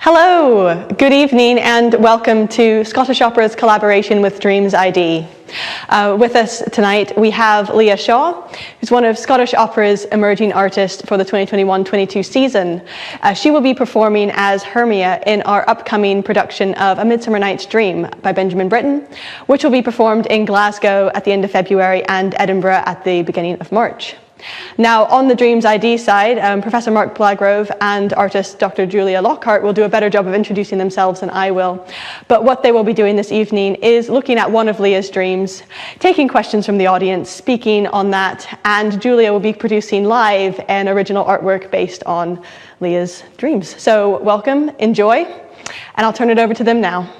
Hello, good evening and welcome to Scottish Opera's collaboration with Dreams ID. With us tonight we have Lea Shaw, who's one of Scottish Opera's emerging artists for the 2021-22 season. She will be performing as Hermia in our upcoming production of A Midsummer Night's Dream by Benjamin Britten, which will be performed in Glasgow at the end of February and Edinburgh at the beginning of March. Now, on the Dreams ID side, Professor Mark Blagrove and artist Dr. Julia Lockhart will do a better job of introducing themselves than I will. But what they will be doing this evening is looking at one of Lea's dreams, taking questions from the audience, speaking on that, and Julia will be producing live an original artwork based on Lea's dreams. So welcome, enjoy, and I'll turn it over to them now.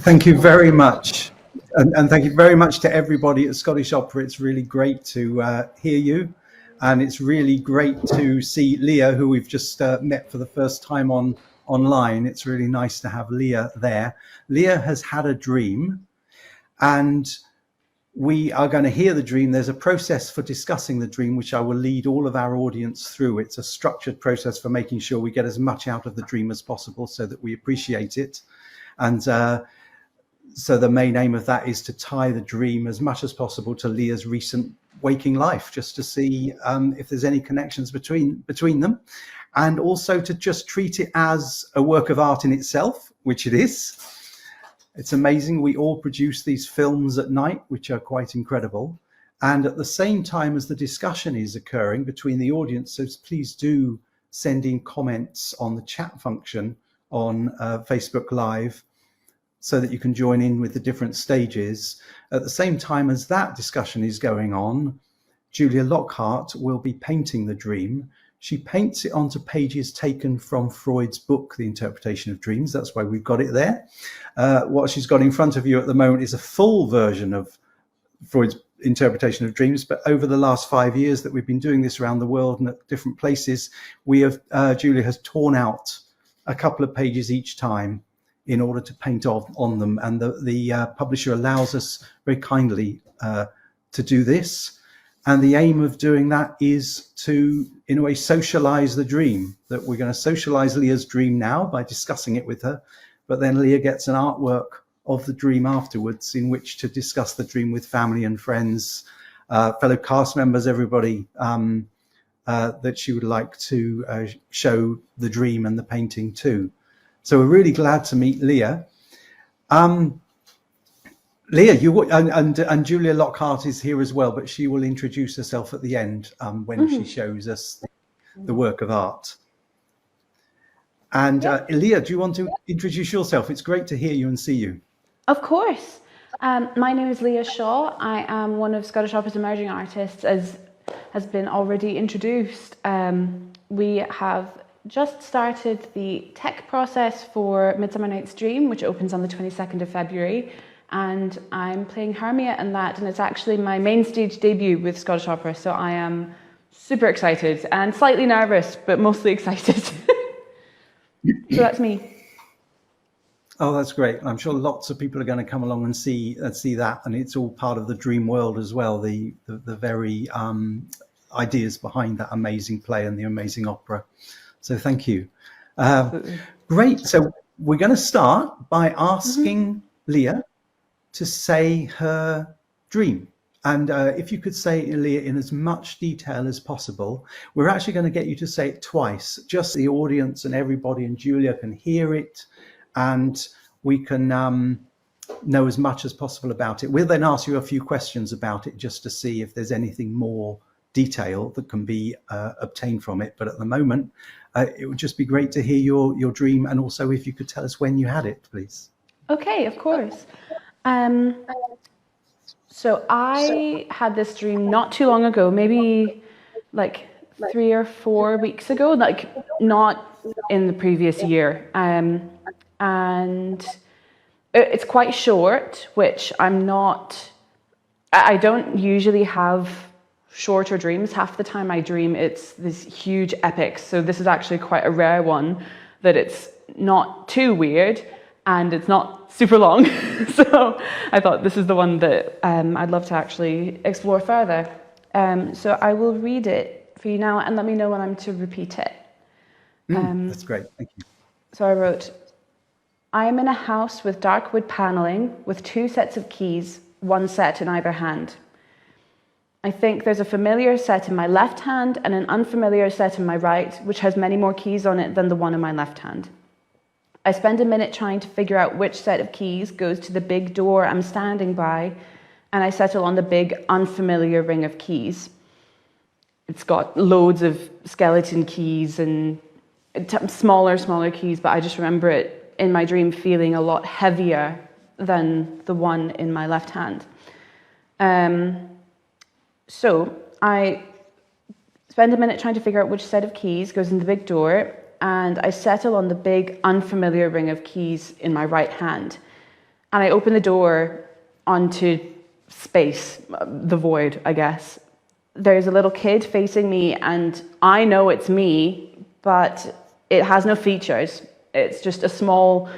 Thank you very much. And thank you very much to everybody at Scottish Opera. It's really great to hear you. And it's really great to see Lea, who we've just met for the first time online. It's really nice to have Lea there. Lea has had a dream, and we are going to hear the dream. There's a process for discussing the dream, which I will lead all of our audience through. It's a structured process for making sure we get as much out of the dream as possible so that we appreciate it. And so the main aim of that is to tie the dream as much as possible to Lea's recent waking life, just to see if there's any connections between them, and also to just treat it as a work of art in itself, which it is. It's amazing. We all produce these films at night, which are quite incredible. And at the same time as the discussion is occurring between the audience, so please do send in comments on the chat function on Facebook Live, so that you can join in with the different stages. At the same time as that discussion is going on, Julia Lockhart will be painting the dream. She paints it onto pages taken from Freud's book, The Interpretation of Dreams. That's why we've got it there. What she's got in front of you at the moment is a full version of Freud's Interpretation of Dreams, but over the last 5 years that we've been doing this around the world and at different places, we have Julia has torn out a couple of pages each time in order to paint on them. And the publisher allows us very kindly to do this. And the aim of doing that is to, in a way, socialize the dream, that we're going to socialize Lea's dream now by discussing it with her. But then Lea gets an artwork of the dream afterwards in which to discuss the dream with family and friends, fellow cast members, everybody that she would like to show the dream and the painting to. So we're really glad to meet Lea. Lea, and Julia Lockhart is here as well, but she will introduce herself at the end when she shows us the work of art. And Lea, do you want to introduce yourself? It's great to hear you and see you. Of course. My name is Lea Shaw. I am one of Scottish Opera's emerging artists, as has been already introduced. We have just started the tech process for Midsummer Night's Dream, which opens on the 22nd of February, and I'm playing Hermia in that, and it's actually my main stage debut with Scottish Opera, so I am super excited and slightly nervous, but mostly excited. So that's me. Oh, that's great. I'm sure lots of people are going to come along and see that, and it's all part of the dream world as well, the very ideas behind that amazing play and the amazing opera. So thank you. Great. So we're going to start by asking Lea to say her dream. And if you could say it, Lea, in as much detail as possible. We're actually going to get you to say it twice, just so the audience and everybody and Julia can hear it, and we can know as much as possible about it. We'll then ask you a few questions about it just to see if there's anything more detail that can be obtained from it. But at the moment, it would just be great to hear your dream, and also if you could tell us when you had it, please. Okay, of course. So I had this dream not too long ago, maybe like 3 or 4 weeks ago, like not in the previous year. And it's quite short, which I don't usually have shorter dreams. Half the time I dream it's this huge epics, so this is actually quite a rare one, that it's not too weird and it's not super long. So I thought this is the one that I'd love to actually explore further. So I will read it for you now, and let me know when I'm to repeat it. That's great, thank you. So I wrote, I am in a house with dark wood paneling with 2 sets of keys, 1 set in either hand. I think there's a familiar set in my left hand and an unfamiliar set in my right, which has many more keys on it than the one in my left hand. I spend a minute trying to figure out which set of keys goes to the big door I'm standing by, and I settle on the big unfamiliar ring of keys. It's got loads of skeleton keys and smaller keys, but I just remember it in my dream feeling a lot heavier than the one in my left hand. So I spend a minute trying to figure out which set of keys goes in the big door, and I settle on the big unfamiliar ring of keys in my right hand. And I open the door onto space, the void, I guess. There's a little kid facing me, and I know it's me, but it has no features. It's just a small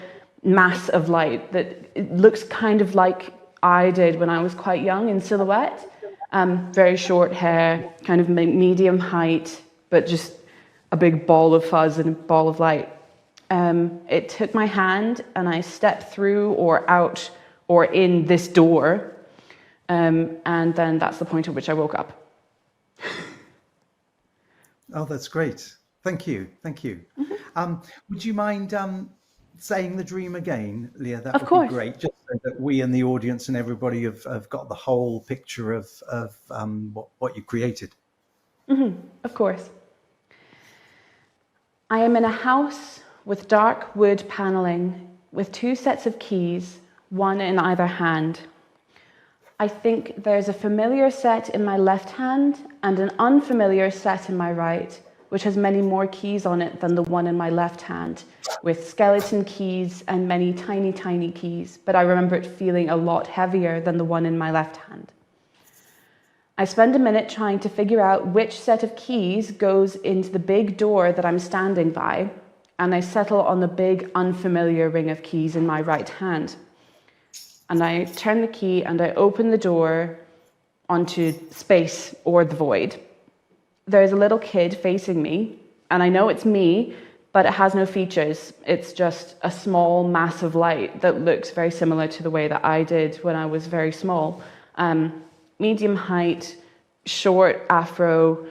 mass of light that it looks kind of like I did when I was quite young in silhouette. Very short hair, kind of medium height, but just a big ball of fuzz and a ball of light. It took my hand and I stepped through or out or in this door, and then that's the point at which I woke up. Oh, that's great. Thank you. Would you mind saying the dream again, Lea? That Of would course. be great, just so that we and the audience and everybody have got the whole picture of what you created. Of course. I am in a house with dark wood paneling with 2 sets of keys, 1 in either hand. I think there's a familiar set in my left hand and an unfamiliar set in my right, which has many more keys on it than the one in my left hand, with skeleton keys and many tiny keys, but I remember it feeling a lot heavier than the one in my left hand. I spend a minute trying to figure out which set of keys goes into the big door that I'm standing by, and I settle on the big unfamiliar ring of keys in my right hand. And I turn the key and I open the door onto space or the void. There's a little kid facing me, and I know it's me, but it has no features. It's just a small mass of light that looks very similar to the way that I did when I was very small. Medium height, short afro,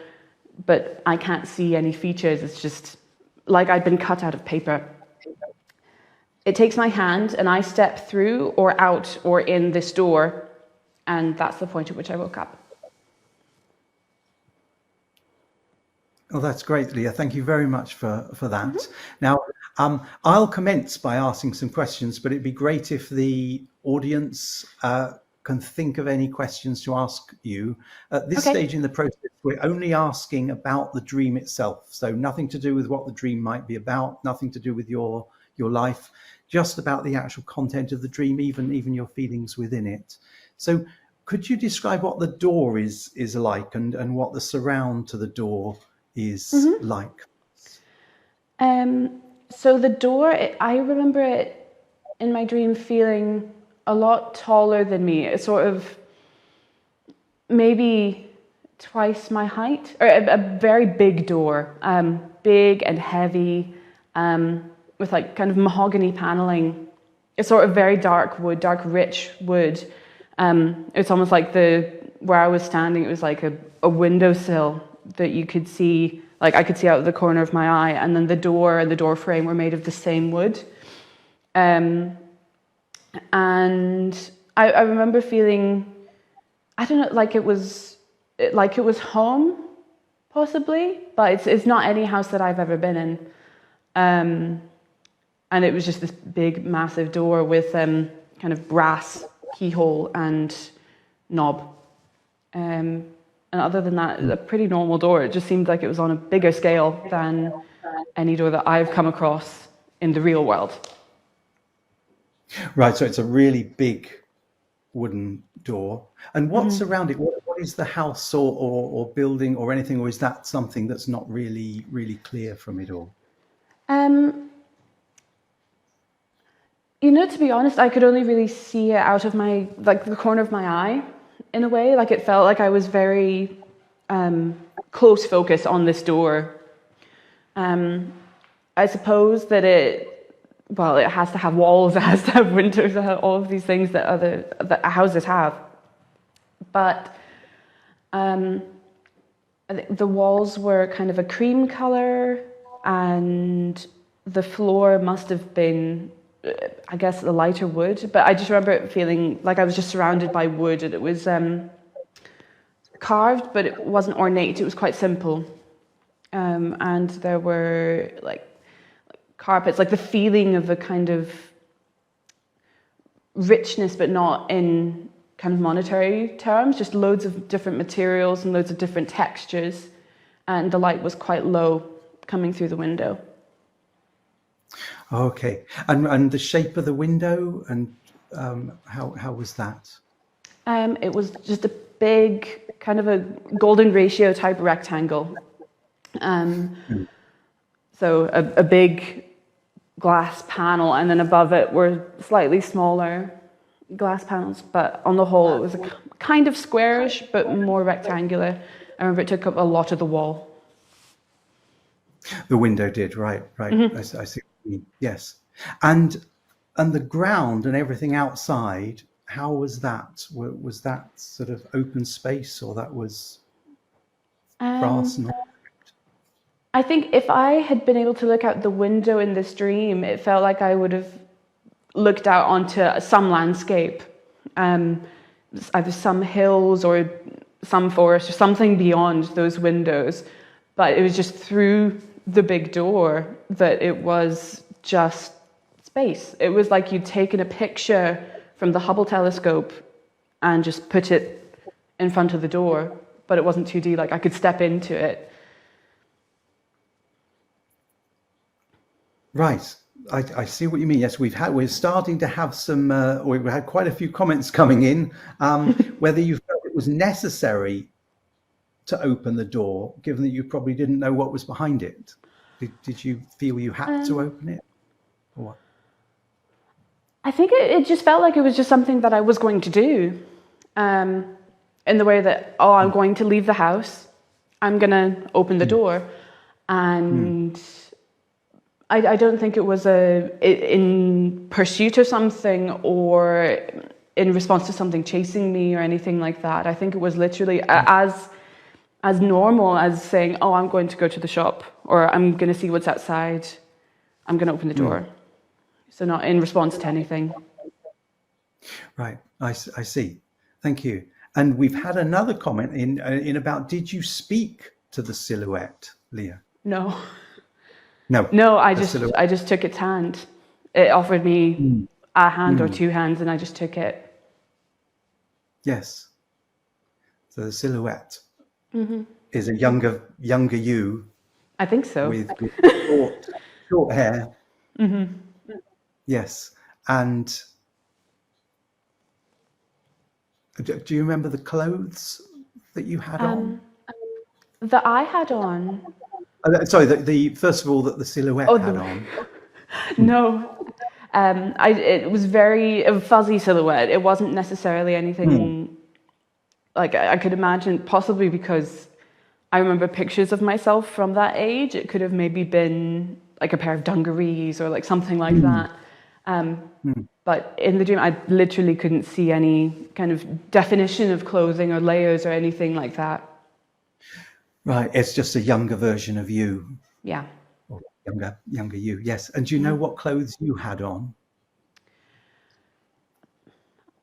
but I can't see any features. It's just like I'd been cut out of paper. It takes my hand and I step through or out or in this door, and that's the point at which I woke up. Oh, that's great, Lea. Thank you very much for that. Now, I'll commence by asking some questions, but it'd be great if the audience can think of any questions to ask you. At this stage in the process, we're only asking about the dream itself. So nothing to do with what the dream might be about, nothing to do with your life, just about the actual content of the dream, even your feelings within it. So could you describe what the door is like and what the surround to the door is like? So the door, I remember it in my dream feeling a lot taller than me. It's sort of maybe twice my height, or a very big door, big and heavy, with like kind of mahogany paneling. It's sort of very dark wood, dark rich wood. It's almost like where I was standing, it was like a windowsill that you could see, like I could see out of the corner of my eye, and then the door and the door frame were made of the same wood. And I remember feeling, I don't know, like it was home, possibly, but it's not any house that I've ever been in. And it was just this big, massive door with kind of brass keyhole and knob. And other than that, a pretty normal door. It just seemed like it was on a bigger scale than any door that I've come across in the real world. Right, so it's a really big wooden door. And what's around it? What is the house or building or anything, or is that something that's not really clear from it all? To be honest, I could only really see it out of the corner of my eye, in a way. Like it felt like I was very close focus on this door. I suppose that it has to have walls, it has to have windows, it has all of these things that houses have. But I think the walls were kind of a cream color, and the floor must have been, I guess, a lighter wood. But I just remember it feeling like I was just surrounded by wood, and it was carved, but it wasn't ornate. It was quite simple, and there were like carpets, like the feeling of a kind of richness, but not in kind of monetary terms, just loads of different materials and loads of different textures, and the light was quite low coming through the window. Okay, and the shape of the window, and how was that? It was just a big kind of a golden ratio type rectangle. So a big glass panel, and then above it were slightly smaller glass panels, but on the whole it was a kind of squarish but more rectangular. I remember it took up a lot of the wall. The window did, right. Mm-hmm. I see what you mean. Yes. And the ground and everything outside, how was that? Was that sort of open space, or that was grass and all? I think if I had been able to look out the window in this dream, it felt like I would have looked out onto some landscape, either some hills or some forest or something beyond those windows. But it was just through the big door that it was just space. It was like you'd taken a picture from the Hubble telescope and just put it in front of the door, but it wasn't 2D, like I could step into it. Right. I see what you mean. Yes, we're starting to have some, or we've had quite a few comments coming in, whether you felt it was necessary to open the door, given that you probably didn't know what was behind it. Did you feel you had to open it? Or what? I think it just felt like it was just something that I was going to do, in the way that, I'm going to leave the house, I'm going to open the door, and I don't think it was in pursuit of something or in response to something chasing me or anything like that. I think it was literally as normal as saying, I'm going to go to the shop, or I'm going to see what's outside, I'm going to open the door. So not in response to anything. Right, I see. Thank you. And we've had another comment in about, did you speak to the silhouette, Lea? No. No, I just took its hand. It offered me a hand or two hands, and I just took it. Yes. So the silhouette is a younger you. I think so. With short hair. Yes. And do you remember the clothes that you had on? That I had on. Sorry, the first of all, that the silhouette had on. No, it was a fuzzy silhouette. It wasn't necessarily anything like I could imagine, possibly because I remember pictures of myself from that age. It could have maybe been like a pair of dungarees or like something like that. But in the dream, I literally couldn't see any kind of definition of clothing or layers or anything like that. Right, it's just a younger version of you. Yeah. Or younger you, yes. And do you know what clothes you had on?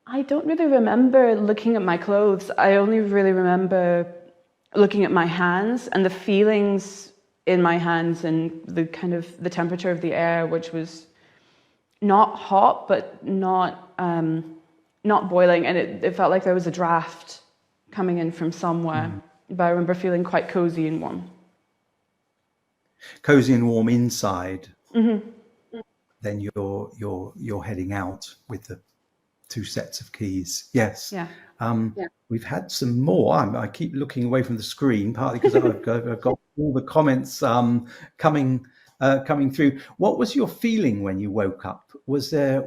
I don't really remember looking at my clothes. I only really remember looking at my hands and the feelings in my hands and the kind of the temperature of the air, which was not hot, but not boiling. And it felt like there was a draft coming in from somewhere. But I remember feeling quite cozy and warm. Cozy and warm inside. Then you're heading out with the 2 sets of keys. Yes. Yeah. We've had some more. I keep looking away from the screen, partly because I've got all the comments coming through. What was your feeling when you woke up? Was there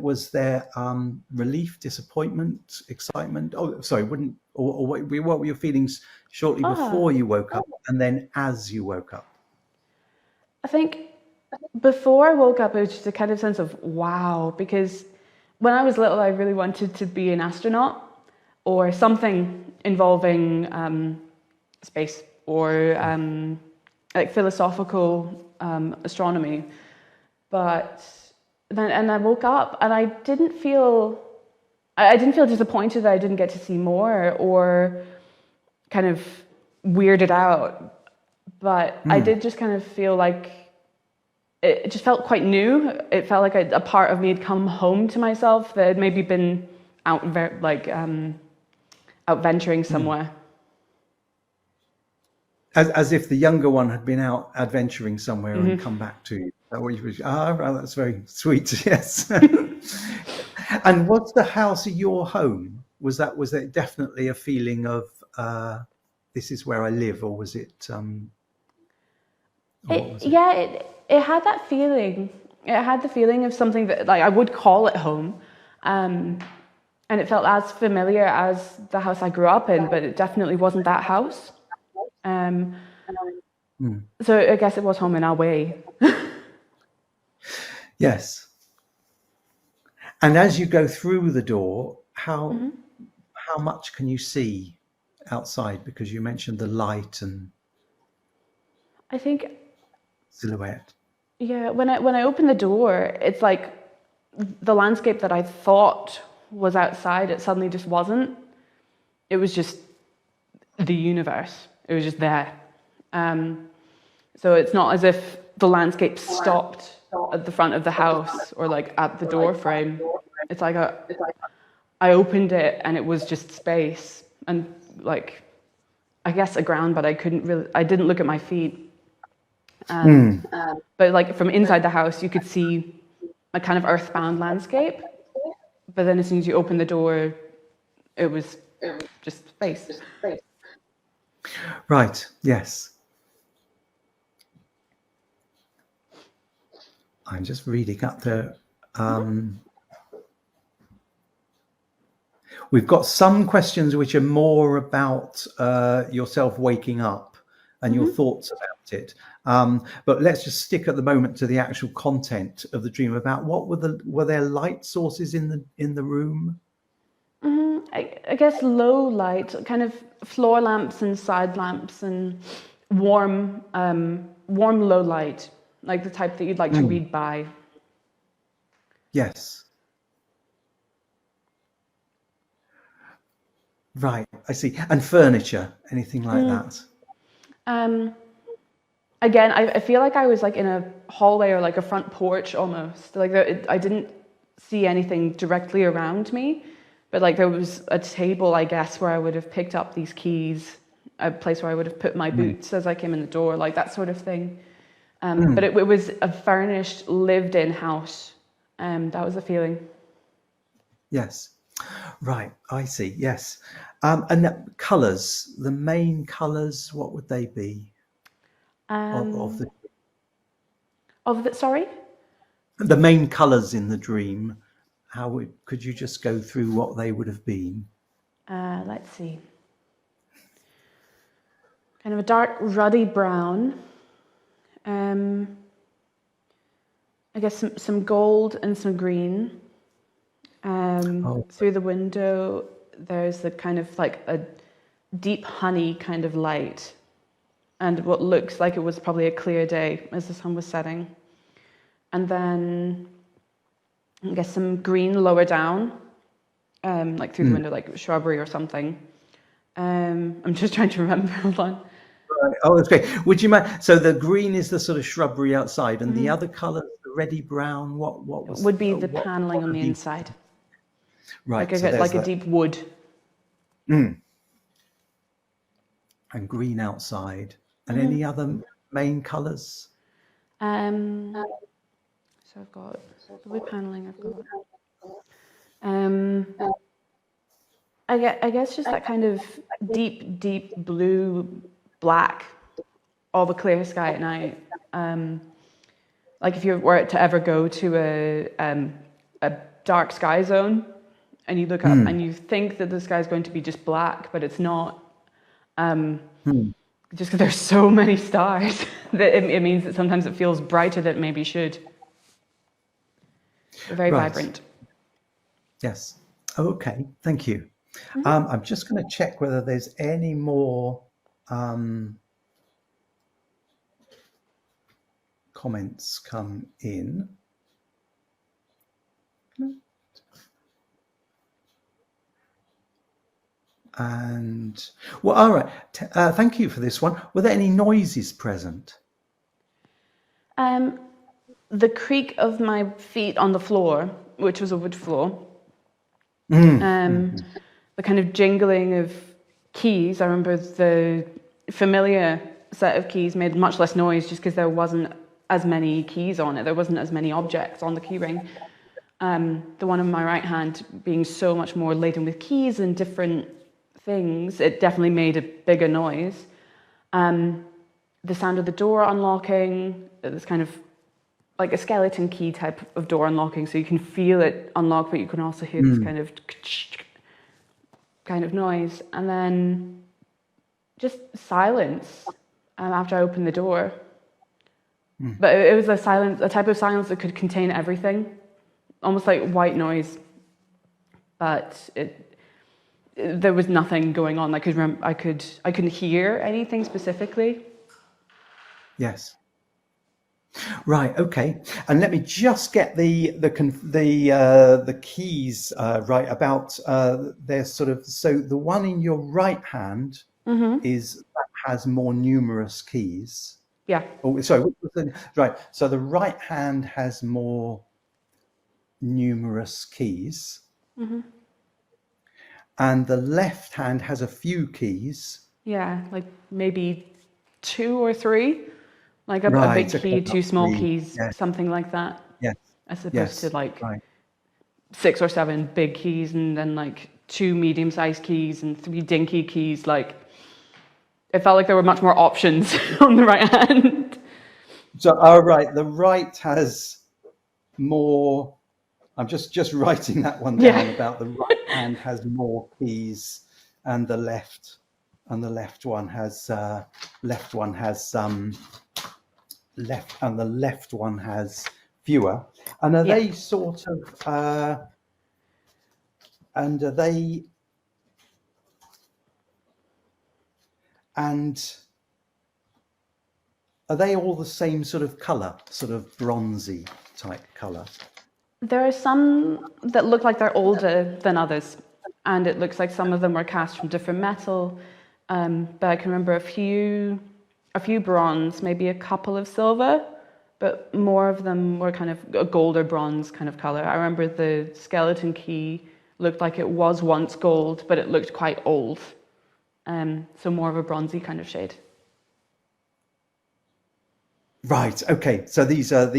relief, disappointment, excitement? Oh, sorry, or what were your feelings shortly before you woke up, and then as you woke up? I think before I woke up, it was just a kind of sense of wow, because when I was little, I really wanted to be an astronaut or something involving space or like philosophical astronomy. But then, and I woke up and I didn't feel disappointed that I didn't get to see more or kind of weirded out. But I did just kind of feel like it just felt quite new. It felt like a part of me had come home to myself that had maybe been out venturing somewhere. As if the younger one had been out adventuring somewhere and come back to you. Right, that's very sweet. Yes. And was the house your home? Was there definitely a feeling of this is where I live, or was it? It had that feeling. It had the feeling of something that, like, I would call it home, and it felt as familiar as the house I grew up in, but it definitely wasn't that house. So I guess it was home in our way. Yes. And as you go through the door, how much can you see outside? Because you mentioned the light and I think, silhouette. yeah, when I opened the door, it's like the landscape that I thought was outside, it suddenly just wasn't. It was just the universe. It was just there. So it's not as if the landscape stopped at the front of the house or like at the door frame. It's like I opened it and it was just space and, like, I guess a ground, but I didn't look at my feet. But like from inside the house, you could see a kind of earthbound landscape. But then as soon as you open the door, it was just space. Right. Yes. I'm just reading up the. We've got some questions which are more about yourself waking up and your thoughts about it. But let's just stick at the moment to the actual content of the dream. About what were there light sources in the room? I guess low light, kind of floor lamps and side lamps and warm low light, like the type that you'd like to read by. Yes. Right, I see. And furniture, anything like that? Again, I feel like I was like in a hallway or like a front porch almost. Like I didn't see anything directly around me, but like there was a table, I guess, where I would have picked up these keys, a place where I would have put my boots as I came in the door, like that sort of thing. But it was a furnished, lived-in house. That was the feeling. Yes. Right, I see. Yes. And the colours, the main colours, what would they be? Sorry? The main colours in the dream, could you just go through what they would have been? Let's see. Kind of a dark ruddy brown. I guess some gold and some green. Through the window, there's the kind of like a deep honey kind of light, and what looks like it was probably a clear day as the sun was setting. And then I guess some green lower down, like through the window, like shrubbery or something. I'm just trying to remember. Hold on. Right. Oh, that's great. Would you mind? So the green is the sort of shrubbery outside, and the other colour, the reddy brown. What was? Would be the paneling on the inside. Right. Like a deep wood. And green outside. And any other main colours? So I've got the wood paneling. I've got. I guess just that kind of deep blue, black, all the clear sky at night. Like if you were to ever go to a dark sky zone, and you look up and you think that the sky is going to be just black, but it's not. Just because there's so many stars that it means that sometimes it feels brighter than it maybe should. Very vibrant. Yes. Okay. Thank you. I'm just going to check whether there's any more comments come in. And well, all right. Thank you for this one. Were there any noises present? The creak of my feet on the floor, which was a wood floor. The kind of jingling of keys. I remember the familiar set of keys made much less noise just because there wasn't as many keys on it. There wasn't as many objects on the key ring. The one in my right hand being so much more laden with keys and different things, it definitely made a bigger noise. The sound of the door unlocking, this kind of like a skeleton key type of door unlocking, so you can feel it unlock, but you can also hear this kind of noise. And then just silence after I opened the door. But it was a type of silence that could contain everything, almost like white noise. But there was nothing going on. I couldn't hear anything specifically. Yes. Right. Okay. And let me just get the keys right about there's sort of, so the one in your right hand has more numerous keys. Yeah. Oh, sorry. Right. So the right hand has more numerous keys. And the left hand has a few keys. Yeah, like maybe 2 or 3. Like a big key, 2 small keys, something like that. Yes. As opposed to like 6 or 7 big keys and then like 2 medium-sized keys and 3 dinky keys. Like it felt like there were much more options on the right hand. So, the right has more. I'm just writing that one down about the right hand has more keys, and the left one has fewer. And are they sort of and are they all the same sort of color, sort of bronzy type color? There are some that look like they're older than others, and it looks like some of them were cast from different metal. But I can remember a few bronze, maybe a couple of silver, but more of them were kind of a gold or bronze kind of color. I remember the skeleton key looked like it was once gold, but it looked quite old. So more of a bronzy kind of shade. Right. Okay. So these are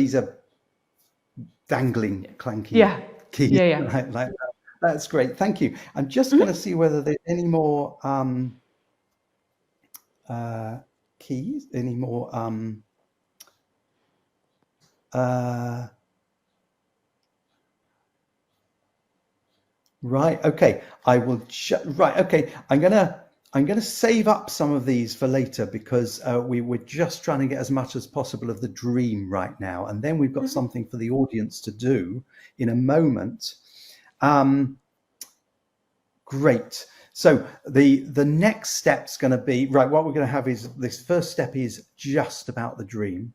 dangling, clanky keys. Yeah. Like that. That's great. Thank you. I'm just going to see whether there's any more keys, any more right. Okay. I will right. Okay. I'm gonna save up some of these for later because we were just trying to get as much as possible of the dream right now, and then we've got something for the audience to do in a moment. Great. So the next step's going to be what we're going to have is this first step is just about the dream.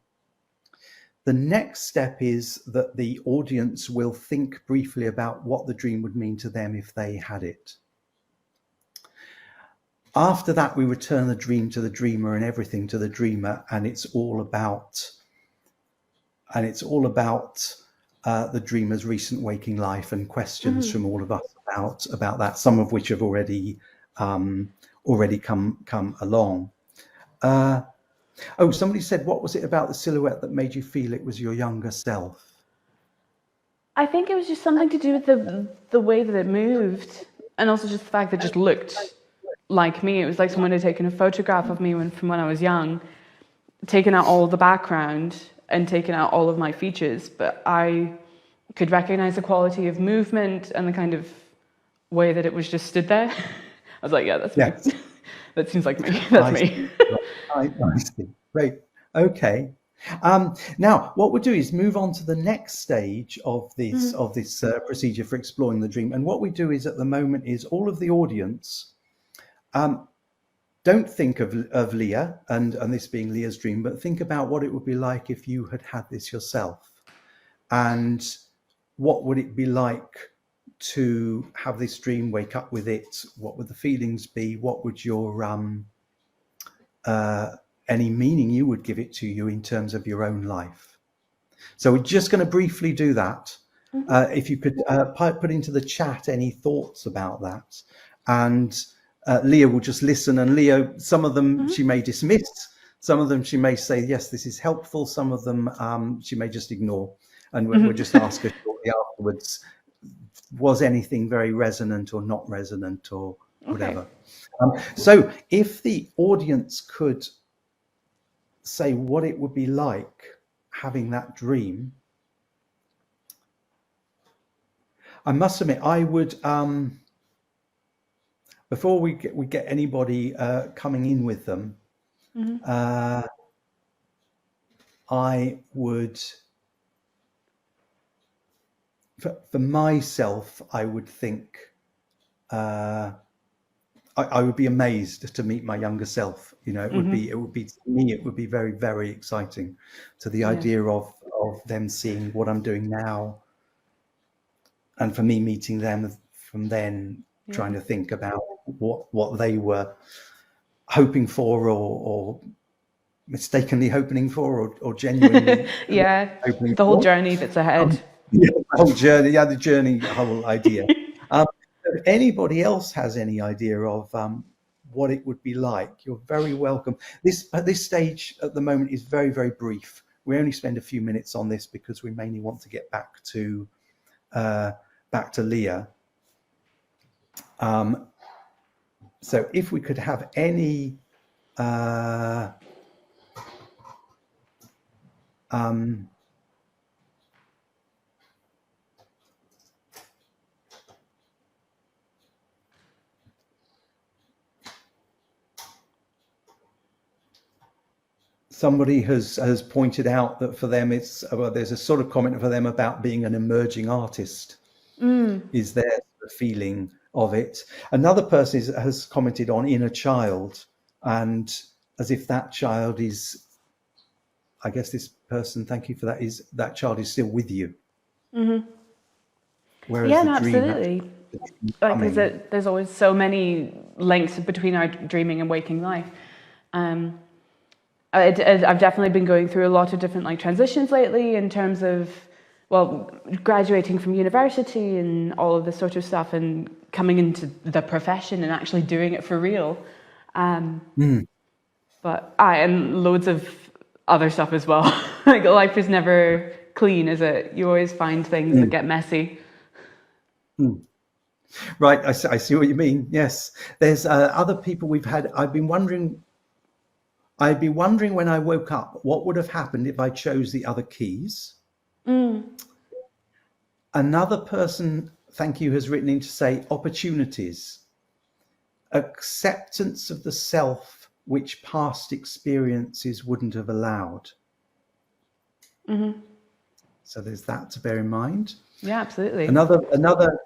The next step is that the audience will think briefly about what the dream would mean to them if they had it. After that, we return the dream to the dreamer and everything to the dreamer, and it's all about the dreamer's recent waking life and questions from all of us about that. Some of which have already come along. Somebody said, what was it about the silhouette that made you feel it was your younger self? I think it was just something to do with the way that it moved, and also just the fact that it just looked like me. It was like someone had taken a photograph of me from when I was young, taken out all the background and taken out all of my features, but I could recognize the quality of movement and the kind of way that it was just stood there. I was like, yeah, that's me. Yes. That seems like me. That's me. I see. Great. Okay. Now, what we'll do is move on to the next stage of this procedure for exploring the dream. And what we do is, at the moment, is all of the audience don't think of Lea and this being Lea's dream, but think about what it would be like if you had had this yourself, and what would it be like to have this dream, wake up with it? What would the feelings be? What would your any meaning you would give it to you in terms of your own life? So we're just going to briefly do that. If you could put into the chat any thoughts about that, and Lea will just listen. And Lea, some of them she may dismiss, some of them she may say, yes, this is helpful. Some of them she may just ignore, and we'll just ask her shortly afterwards, was anything very resonant or not resonant or whatever. So if the audience could say what it would be like having that dream, I must admit, I would, before we get anybody coming in with them, I would, for myself, I would think, I would be amazed to meet my younger self. You know, it would be to me, it would be very, very exciting. To the idea of them seeing what I'm doing now, and for me meeting them from then, trying to think about what they were hoping for, or mistakenly hoping for, or genuinely hoping the whole for. journey that's ahead. The whole journey, the journey, the whole idea. If anybody else has any idea of what it would be like, you're very welcome. This at this stage at the moment is very, very brief. We only spend a few minutes on this because we mainly want to get back to Lea. So if we could have any somebody has pointed out that for them it's, well, there's a sort of comment for them about being an emerging artist. Is their feeling of it. Another person has commented on inner child, and as if that child is, I guess this person, thank you for that, is that child is still with you. Whereas the dream, absolutely. Like there's always so many links between our dreaming and waking life. I've definitely been going through a lot of different transitions lately in terms of, well, graduating from university and all of this sort of stuff, and coming into the profession and actually doing it for real. But and loads of other stuff as well. Like life is never clean, is it? You always find things that get messy. Right, I see what you mean. Yes, there's other people we've had. I'd be wondering when I woke up, what would have happened if I chose the other keys? Another person, thank you, has written in to say opportunities, acceptance of the self which past experiences wouldn't have allowed. So there's that to bear in mind. Yeah, absolutely. Another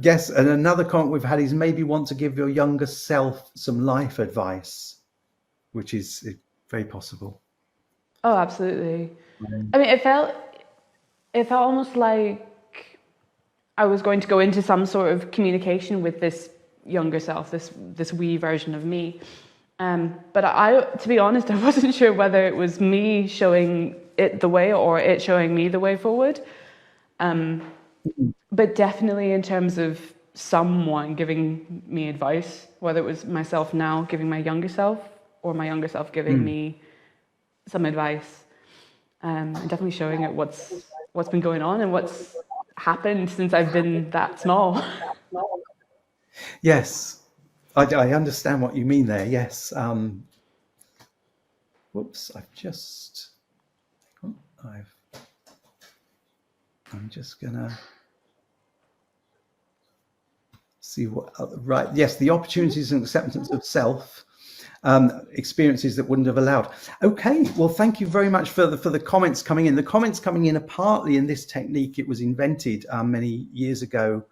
guess, and another comment we've had is maybe want to give your younger self some life advice, which is very possible. Oh, absolutely. I mean, it felt almost like I was going to go into some sort of communication with this younger self, this wee version of me. But to be honest, I wasn't sure whether it was me showing it the way or it showing me the way forward. But definitely in terms of someone giving me advice, whether it was myself now giving my younger self or my younger self giving me some advice, and definitely showing it what's been going on and what's happened since I've been that small. Yes, I understand what you mean there. Yes. Whoops, I'm just gonna. See what, right. Yes, the opportunities and acceptance of self, experiences that wouldn't have allowed. Okay, well, thank you very much for the comments coming in. The comments coming in are partly in this technique. It was invented many years ago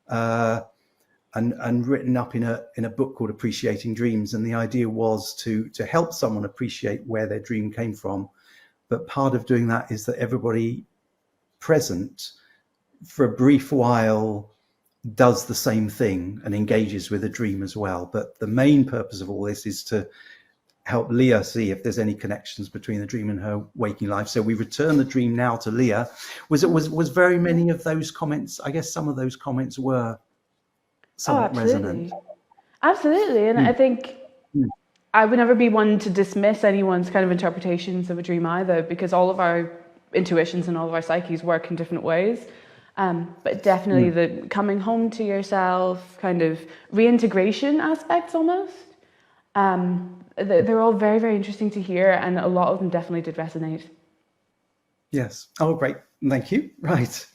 and written up in a book called Appreciating Dreams. And the idea was to help someone appreciate where their dream came from. But part of doing that is that everybody present for a brief while does the same thing and engages with a dream as well. But the main purpose of all this is to help Lea see if there's any connections between the dream and her waking life. So we return the dream now to Lea. Was very many of those comments, I guess some of those comments were somewhat resonant. Absolutely. And I think I would never be one to dismiss anyone's kind of interpretations of a dream either, because all of our intuitions and all of our psyches work in different ways. But definitely the coming home to yourself, kind of reintegration aspects almost. They're all very, very interesting to hear, and a lot of them definitely did resonate. Yes. Oh, great. Thank you. Right.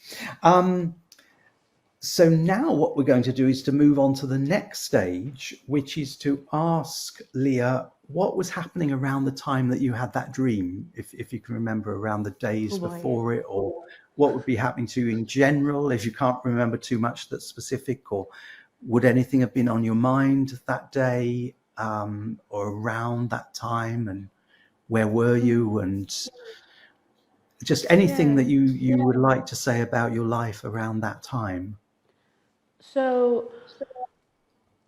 So now what we're going to do is to move on to the next stage, which is to ask Lea what was happening around the time that you had that dream, if you can remember, around the days before it, or what would be happening to you in general, if you can't remember too much that's specific, or would anything have been on your mind that day or around that time, and where were you, and just anything that you would like to say about your life around that time. So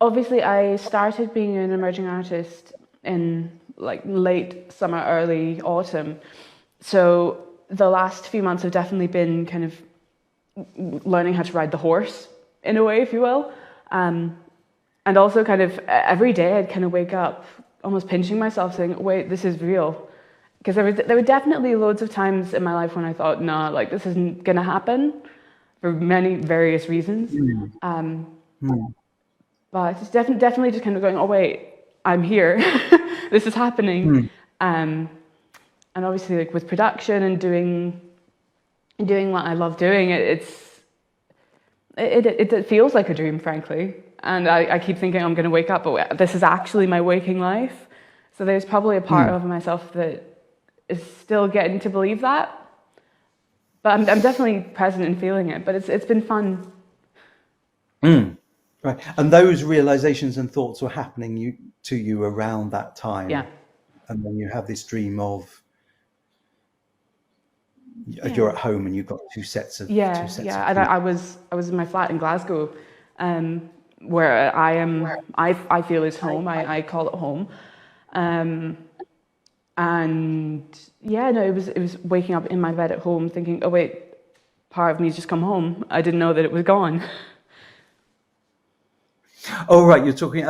obviously I started being an emerging artist in like late summer, early autumn. So the last few months have definitely been kind of learning how to ride the horse in a way, if you will. And also kind of every day I'd kind of wake up almost pinching myself saying, wait, this is real. Because there were definitely loads of times in my life when I thought, nah, like this isn't going to happen for many various reasons. But it's definitely just kind of going, oh wait, I'm here. This is happening. And obviously like with production and doing what I love doing, it feels like a dream, frankly. And I keep thinking I'm going to wake up, but this is actually my waking life. So there's probably a part of myself that is still getting to believe that. But I'm definitely present and feeling it, but it's been fun. Right. And those realizations and thoughts were happening to you around that time. Yeah. And then you have this dream of you're at home and you've got two sets of And I was in my flat in Glasgow, where I feel is home. I call it home. And yeah, no, it was waking up in my bed at home thinking, oh wait, part of me's just come home. I didn't know that it was gone. Oh right, you're talking.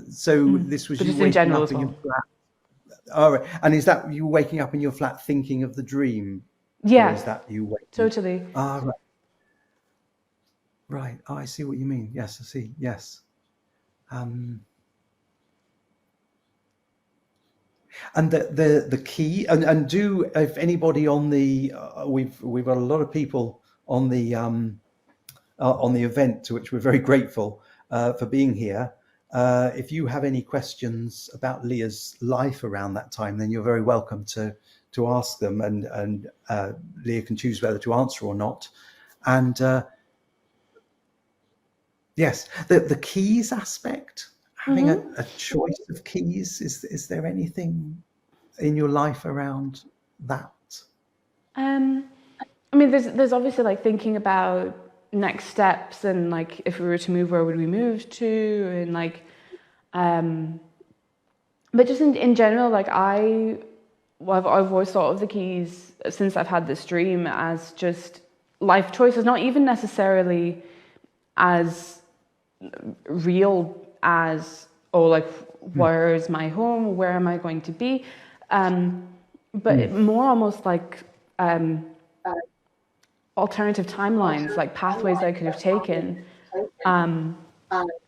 So this was but you just waking in general up as well. in your flat. All right, and is that you waking up in your flat thinking of the dream? Yeah, or is that you waking? Totally. Ah, right. Right. Oh, I see what you mean. Yes, I see. Yes. And the key and do if anybody on the we've got a lot of people on the event, to which we're very grateful for being here. If you have any questions about Lea's life around that time, then you're very welcome to ask them, and Lea can choose whether to answer or not. And yes, the keys aspect, having a choice of keys, is there anything in your life around that? I mean, there's obviously like thinking about next steps and like if we were to move, where would we move to, and like, but just in general, like I've always thought of the keys since I've had this dream as just life choices, not even necessarily as real as, oh, like where is my home, where am I going to be, but more almost like alternative timelines, like pathways I could have taken, and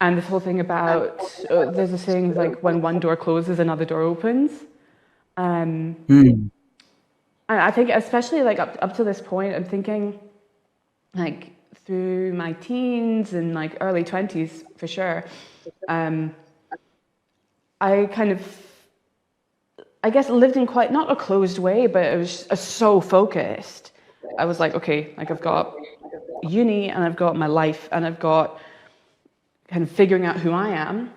this whole thing about there's a saying like when one door closes, another door opens. And I think especially like up to this point, I'm thinking like through my teens and like early 20s for sure, I kind of, I guess, lived in quite, not a closed way, but it was so focused. I was like, okay, like I've got uni and I've got my life and I've got kind of figuring out who I am.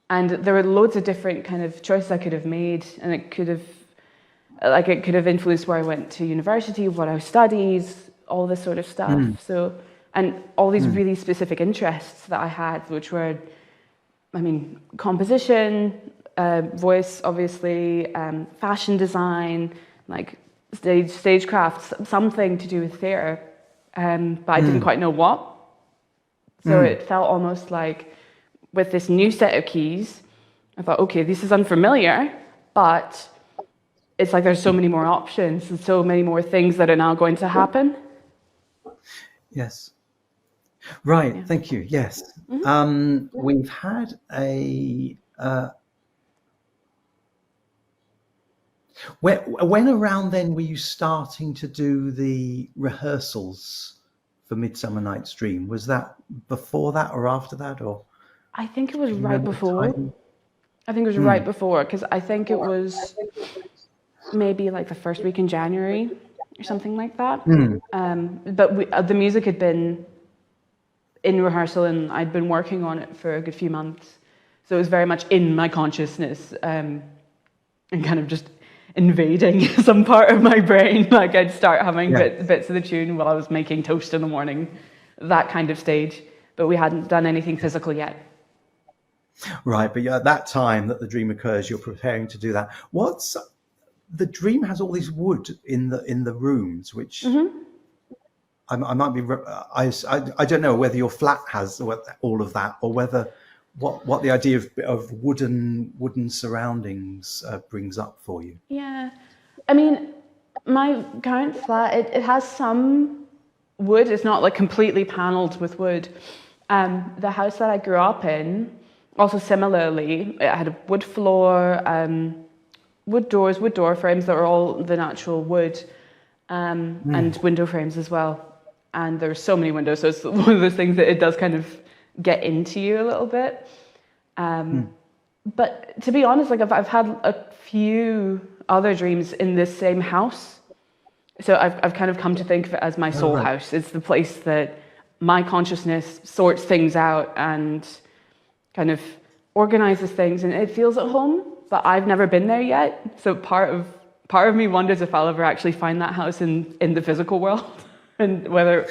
And there were loads of different kind of choices I could have made, and it could have influenced where I went to university, what I studied, all this sort of stuff. So, and all these really specific interests that I had, which were, I mean, composition, voice, obviously, fashion design, like stagecraft, something to do with theatre, but I didn't quite know what. So it felt almost like, with this new set of keys, I thought, okay, this is unfamiliar, but it's like there's so many more options and so many more things that are now going to happen. Yes. Right. Yeah. Thank you. Yes. We've had a when around then were you starting to do the rehearsals for Midsummer Night's Dream? Was that before that or after that, or? I think it was right before. I think it was right before, because I think it was maybe like the first week in January or something like that. But the music had been in rehearsal and I'd been working on it for a good few months. So it was very much in my consciousness, and kind of just invading some part of my brain. Like I'd start humming bits of the tune while I was making toast in the morning, that kind of stage. But we hadn't done anything physical yet. Right, but at that time that the dream occurs, you're preparing to do that. What's the dream has all this wood in the rooms, which I might be. I don't know whether your flat has all of that, or whether what the idea of wooden surroundings brings up for you. Yeah, I mean, my current flat it has some wood. It's not like completely panelled with wood. The house that I grew up in, also similarly, it had a wood floor, wood doors, wood door frames that were all the natural wood, and window frames as well. And there were so many windows, so it's one of those things that it does kind of get into you a little bit. But to be honest, like I've had a few other dreams in this same house. So I've kind of come to think of it as my soul house. It's the place that my consciousness sorts things out and kind of organizes things, and it feels at home, but I've never been there yet. So part of me wonders if I'll ever actually find that house in the physical world, and whether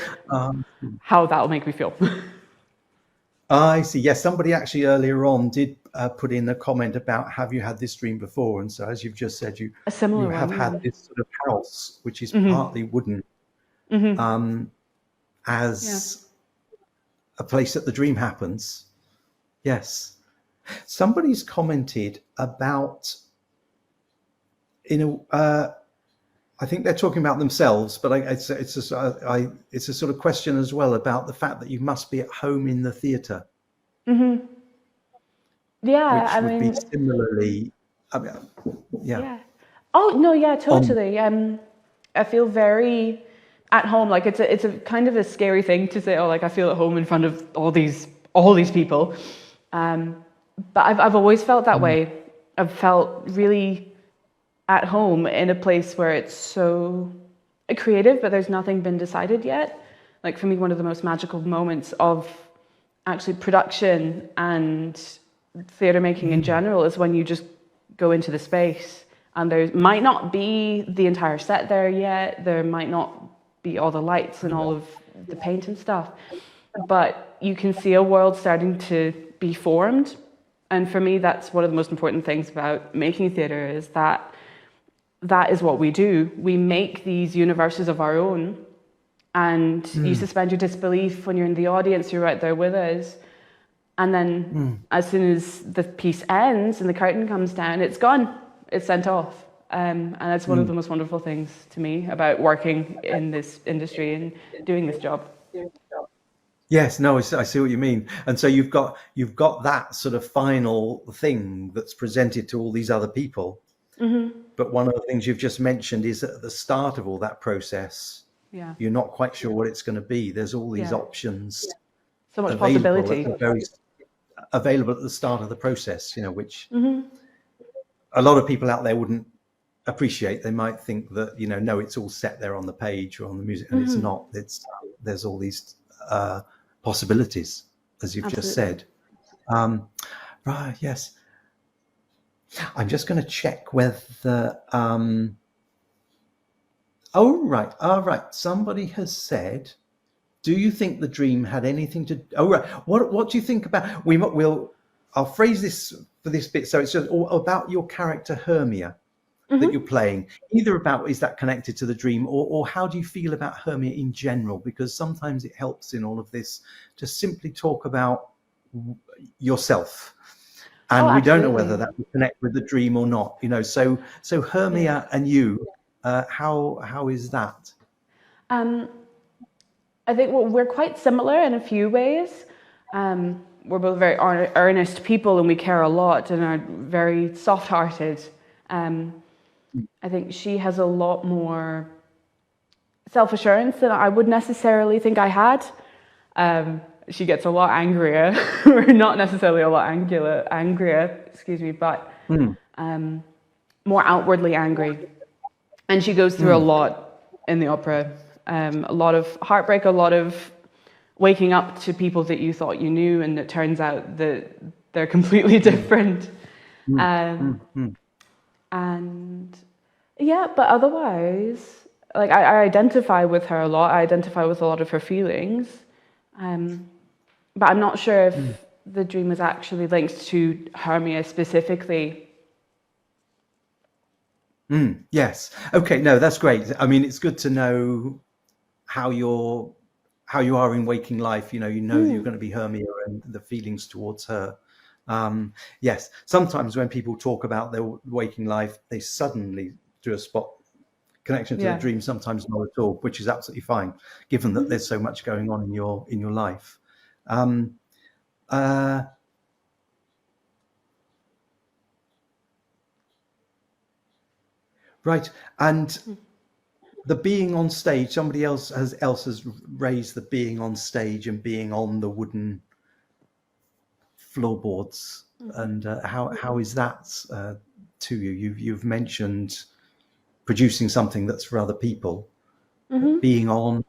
how that'll make me feel. I see. Yes, somebody actually earlier on did put in a comment about, have you had this dream before? And so, as you've just said, you have had this sort of house, which is partly wooden, as a place that the dream happens. Yes. Somebody's commented about, I think they're talking about themselves, but it's a sort of question as well about the fact that you must be at home in the theatre. Yeah, which would be similarly. Yeah. Oh no, yeah, totally. I feel very at home. Like it's a kind of a scary thing to say. Oh, like I feel at home in front of all these people. But I've always felt that way. I've felt really at home in a place where it's so creative, but there's nothing been decided yet. Like for me, one of the most magical moments of actually production and theatre making in general is when you just go into the space and there might not be the entire set there yet. There might not be all the lights and all of the paint and stuff, but you can see a world starting to be formed. And for me, that's one of the most important things about making theatre, is that is what we do. We make these universes of our own, and you suspend your disbelief when you're in the audience. You're right there with us, and then as soon as the piece ends and the curtain comes down, it's gone. It's sent off, and that's one of the most wonderful things to me about working in this industry and doing this job. Yes, no, I see what you mean. And so you've got that sort of final thing that's presented to all these other people. But one of the things you've just mentioned is at the start of all that process, Yeah. You're not quite sure what it's going to be. There's all these Yeah. options So much available possibility. available at the start of the process, which a lot of people out there wouldn't appreciate. They might think that, no, it's all set there on the page or on the music, and it's not. There's all these possibilities, as you've just said. Right, yes. I'm just going to check whether all right. Somebody has said, do you think the dream had anything to? Oh, right. What do you think about? I'll phrase this for this bit. So it's just all about your character Hermia that you're playing. Either about, is that connected to the dream, or how do you feel about Hermia in general? Because sometimes it helps in all of this to simply talk about yourself, and we don't know whether that will connect with the dream or not. So Hermia and you, how is that? I think we're quite similar in a few ways. We're both very earnest people, and we care a lot and are very soft-hearted. I think she has a lot more self-assurance than I would necessarily think I had. She gets a lot angrier, or not necessarily a lot angrier, but more outwardly angry. And she goes through a lot in the opera. A lot of heartbreak, a lot of waking up to people that you thought you knew, and it turns out that they're completely different. And yeah, but otherwise, like I identify with her a lot. I identify with a lot of her feelings. But I'm not sure if the dream is actually linked to Hermia specifically. Yes. Okay. No, that's great. I mean, it's good to know how you are in waking life. You know that you're going to be Hermia and the feelings towards her. Yes. Sometimes when people talk about their waking life, they suddenly do a spot connection to the dream. Sometimes not at all, which is absolutely fine, given that there's so much going on in your life. Right. And the being on stage, somebody else has raised the being on stage and being on the wooden floorboards. And how is that to you? You've mentioned producing something that's for other people, being on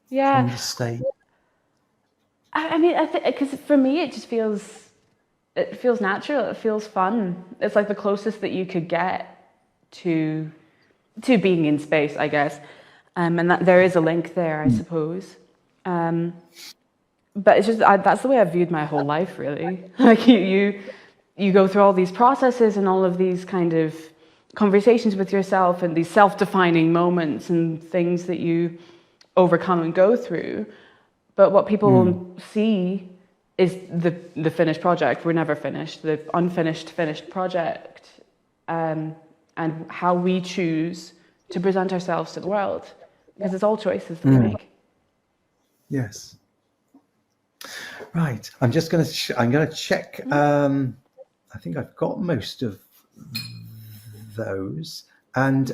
the stage. I mean, I think because for me it just feels natural. It feels fun. It's like the closest that you could get to being in space, I guess, and that there is a link there, I suppose. But it's just that's the way I've viewed my whole life, really. Like you go through all these processes and all of these kind of conversations with yourself and these self-defining moments and things that you overcome and go through. But what people see is the finished project. We're never finished. The unfinished finished project, and how we choose to present ourselves to the world, because it's all choices that we make. Yes. Right. I'm just going to check. I think I've got most of those, and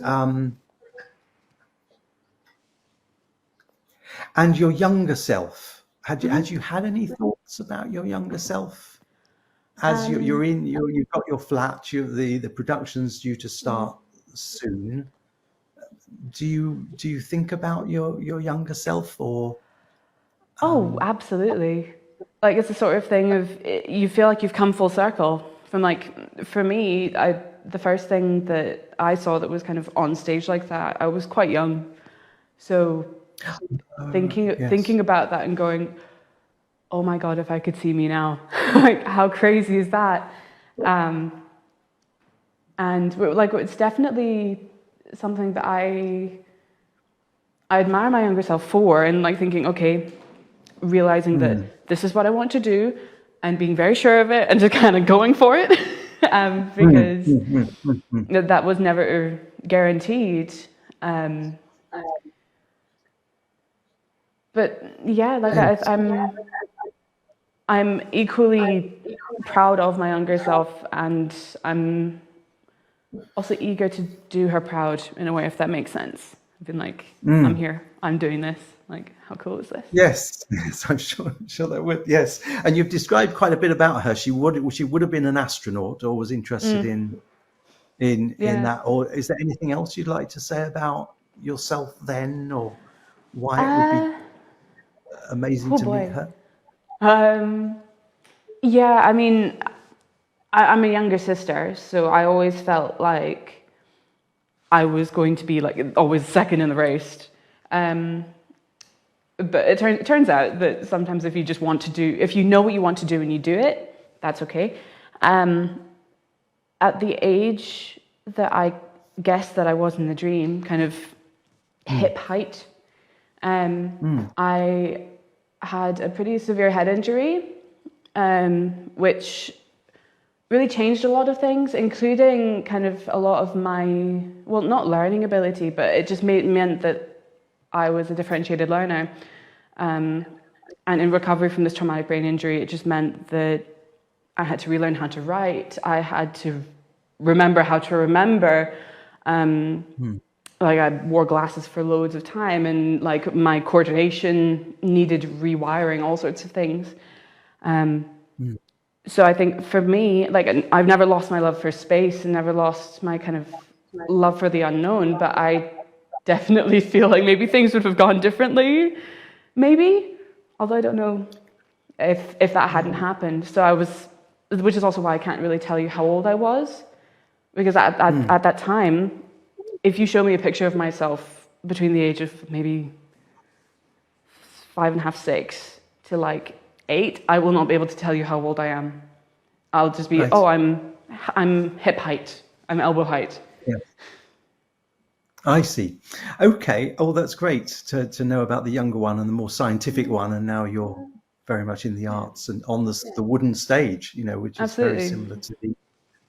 your younger self. Had you had any thoughts about your younger self as you've got your flat? The production's due to start soon. Do you think about your younger self, or? Oh, absolutely. Like it's the sort of thing of you feel like you've come full circle from, like, for me, the first thing that I saw that was kind of on stage like that, I was quite young. So thinking about that and going, oh my God, if I could see me now, like how crazy is that? And like it's definitely something that I admire my younger self for, and like thinking, okay, realizing that this is what I want to do and being very sure of it and just kind of going for it, because that was never guaranteed. But yeah, like I'm equally proud of my younger self, and I'm also eager to do her proud in a way, if that makes sense. I've been like, I'm here, I'm doing this. Like, how cool is this? Yes, I'm sure that would. Yes, and you've described quite a bit about her. She would have been an astronaut, or was interested in that. Or is there anything else you'd like to say about yourself then, or why it would be amazing to meet her? Yeah, I mean, I'm a younger sister, so I always felt like I was going to be like always second in the race. But it turns out that sometimes if you know what you want to do and you do it, that's okay. At the age that I guessed that I was in the dream, kind of hip height, I had a pretty severe head injury, which really changed a lot of things, including kind of a lot of my, well, not learning ability, but it just meant that I was a differentiated learner. And in recovery from this traumatic brain injury, it just meant that I had to relearn how to write. I had to remember how to remember. Like I wore glasses for loads of time, and like my coordination needed rewiring, all sorts of things. So I think for me, like I've never lost my love for space and never lost my kind of love for the unknown, but I definitely feel like maybe things would have gone differently, maybe, although I don't know if that hadn't happened. So which is also why I can't really tell you how old I was, because at that time, if you show me a picture of myself between the age of maybe 5.5, 6 to like 8, I will not be able to tell you how old I am. I'll just be, right. I'm hip height, I'm elbow height. Yeah. I see. Okay. Oh, that's great to know about the younger one and the more scientific one, and now you're very much in the arts and on the wooden stage, which is Absolutely.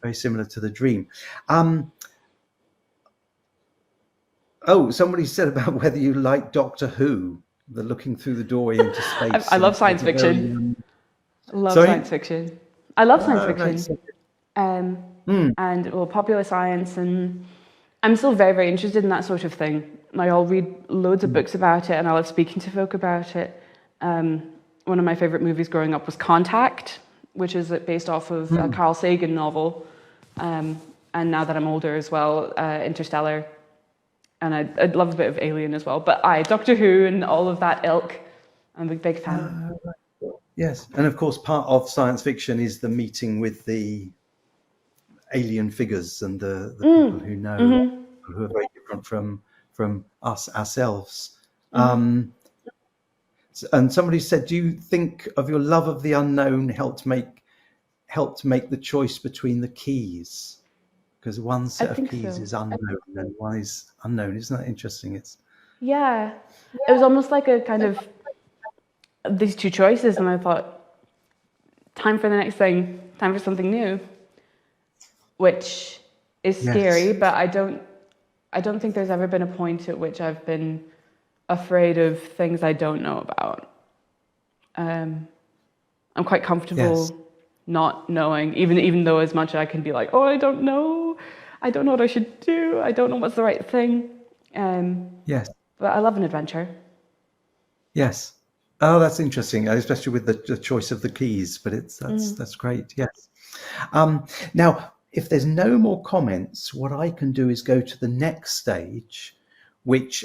very similar to the dream. Somebody said about whether you like Doctor Who, the looking through the doorway into space. I love science fiction. I love science fiction. And popular science, and I'm still very, very interested in that sort of thing. Like I'll read loads of books about it, and I love speaking to folk about it. One of my favorite movies growing up was Contact, which is based off of a Carl Sagan novel. And now that I'm older as well, Interstellar. And I'd love a bit of Alien as well. But Doctor Who and all of that ilk, I'm a big fan. Yes, and of course part of science fiction is the meeting with the alien figures and the people who know, who are very different from us ourselves. And somebody said, do you think of your love of the unknown helped make the choice between the keys? Because one set of keys is unknown and one is unknown. Isn't that interesting? It was almost like a kind of these two choices, and I thought, time for the next thing, time for something new, which is scary. But I don't think there's ever been a point at which I've been afraid of things I don't know about. I'm quite comfortable not knowing, even though as much as I can be like, I don't know what I should do, I don't know what's the right thing. But I love an adventure. Yes. Oh, that's interesting, especially with the choice of the keys. But that's great. Yes. Now, if there's no more comments, what I can do is go to the next stage,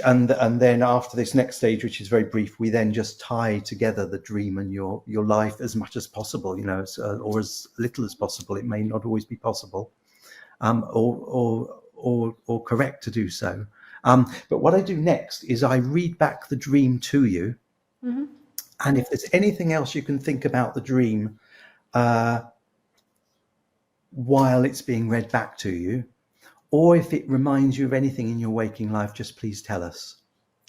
and then after this next stage, which is very brief, we then just tie together the dream and your life as much as possible, or as little as possible. It may not always be possible, or correct to do so. But what I do next is I read back the dream to you. And if there's anything else you can think about the dream while it's being read back to you, or if it reminds you of anything in your waking life, just please tell us.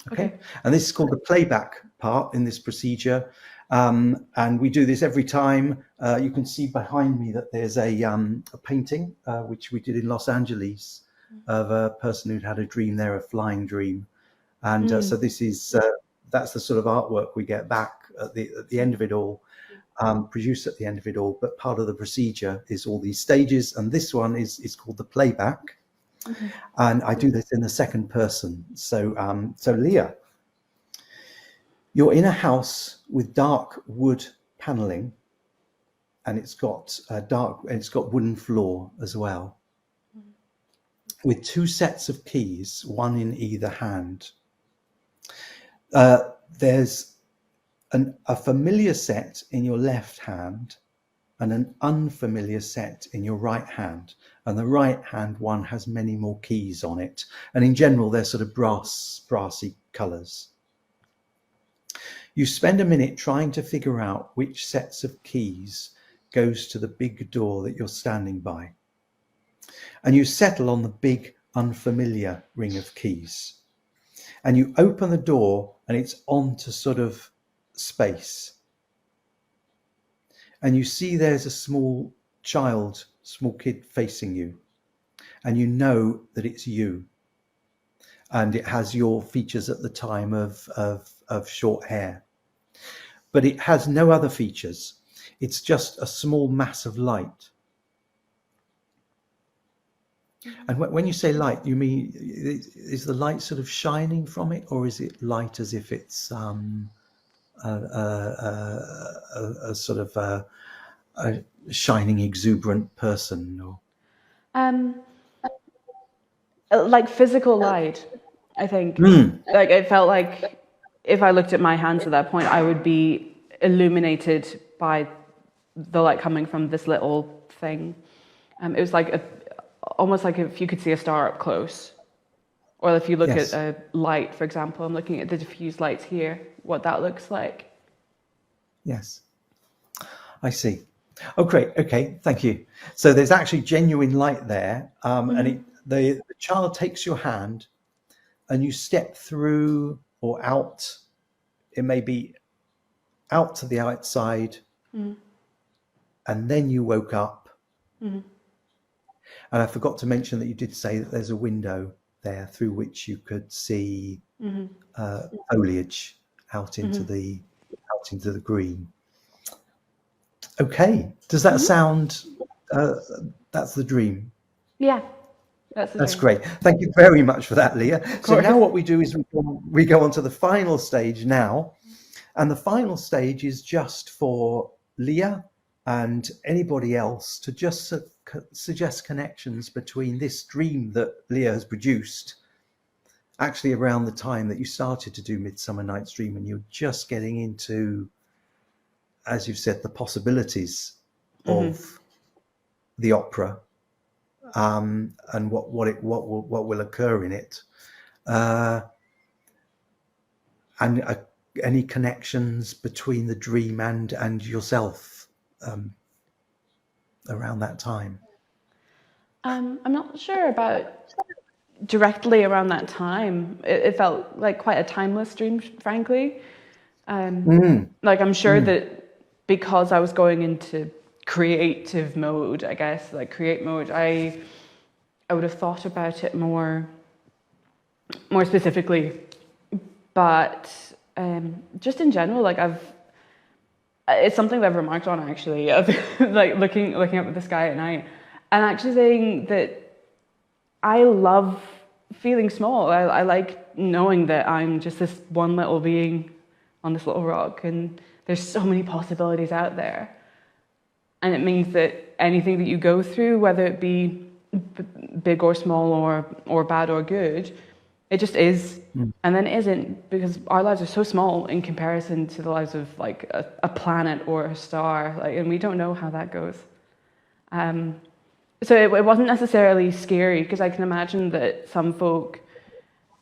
Okay. And this is called the playback part in this procedure. And we do this every time. You can see behind me that there's a painting, which we did in Los Angeles, of a person who'd had a dream there, a flying dream. And so this is, that's the sort of artwork we get back at the end of it all, produced at the end of it all. But part of the procedure is all these stages. And this one is called the playback. And I do this in the second person. So, so Lea, you're in a house with dark wood paneling, and it's got wooden floor as well, with two sets of keys, one in either hand. There's a familiar set in your left hand and an unfamiliar set in your right hand. And the right hand one has many more keys on it. And in general, they're sort of brassy colours. You spend a minute trying to figure out which sets of keys goes to the big door that you're standing by. And you settle on the big unfamiliar ring of keys. And you open the door and it's onto sort of space. And you see there's a small kid facing you. And you know that it's you. And it has your features at the time of short hair. But it has no other features. It's just a small mass of light. And when you say light, you mean, is the light sort of shining from it, or is it light as if it's a sort of a shining, exuberant person? Or like physical light, I think. Like it felt like if I looked at my hands at that point, I would be illuminated by the light coming from this little thing. It was like almost like if you could see a star up close, or if you look at a light, for example. I'm looking at the diffused lights here, what that looks like. Yes, I see. Oh, great. Okay, thank you. So there's actually genuine light there, and the child takes your hand, and you step through or out. It may be out to the outside, and then you woke up. And I forgot to mention that you did say that there's a window there through which you could see foliage out into the green. Okay, does that sound? That's the dream. Yeah, that's great. Thank you very much for that, Lea. So now what we do is we go on to the final stage now, and the final stage is just for Lea and anybody else to just suggest connections between this dream that Lea has produced, actually around the time that you started to do Midsummer Night's Dream, and you're just getting into, as you've said, the possibilities of the opera, and what will occur in it, and any connections between the dream and yourself around that time. I'm not sure about directly around that time. It felt like quite a timeless dream, frankly. Like I'm sure that because I was going into creative mode, I guess, like create mode, I would have thought about it more specifically. But just in general, like it's something that I've remarked on actually, of like looking up at the sky at night and actually saying that I love feeling small. I like knowing that I'm just this one little being on this little rock, and there's so many possibilities out there. And it means that anything that you go through, whether it be big or small or bad or good, it just is, and then isn't, because our lives are so small in comparison to the lives of like a planet or a star, like, and we don't know how that goes. So it wasn't necessarily scary, because I can imagine that some folk,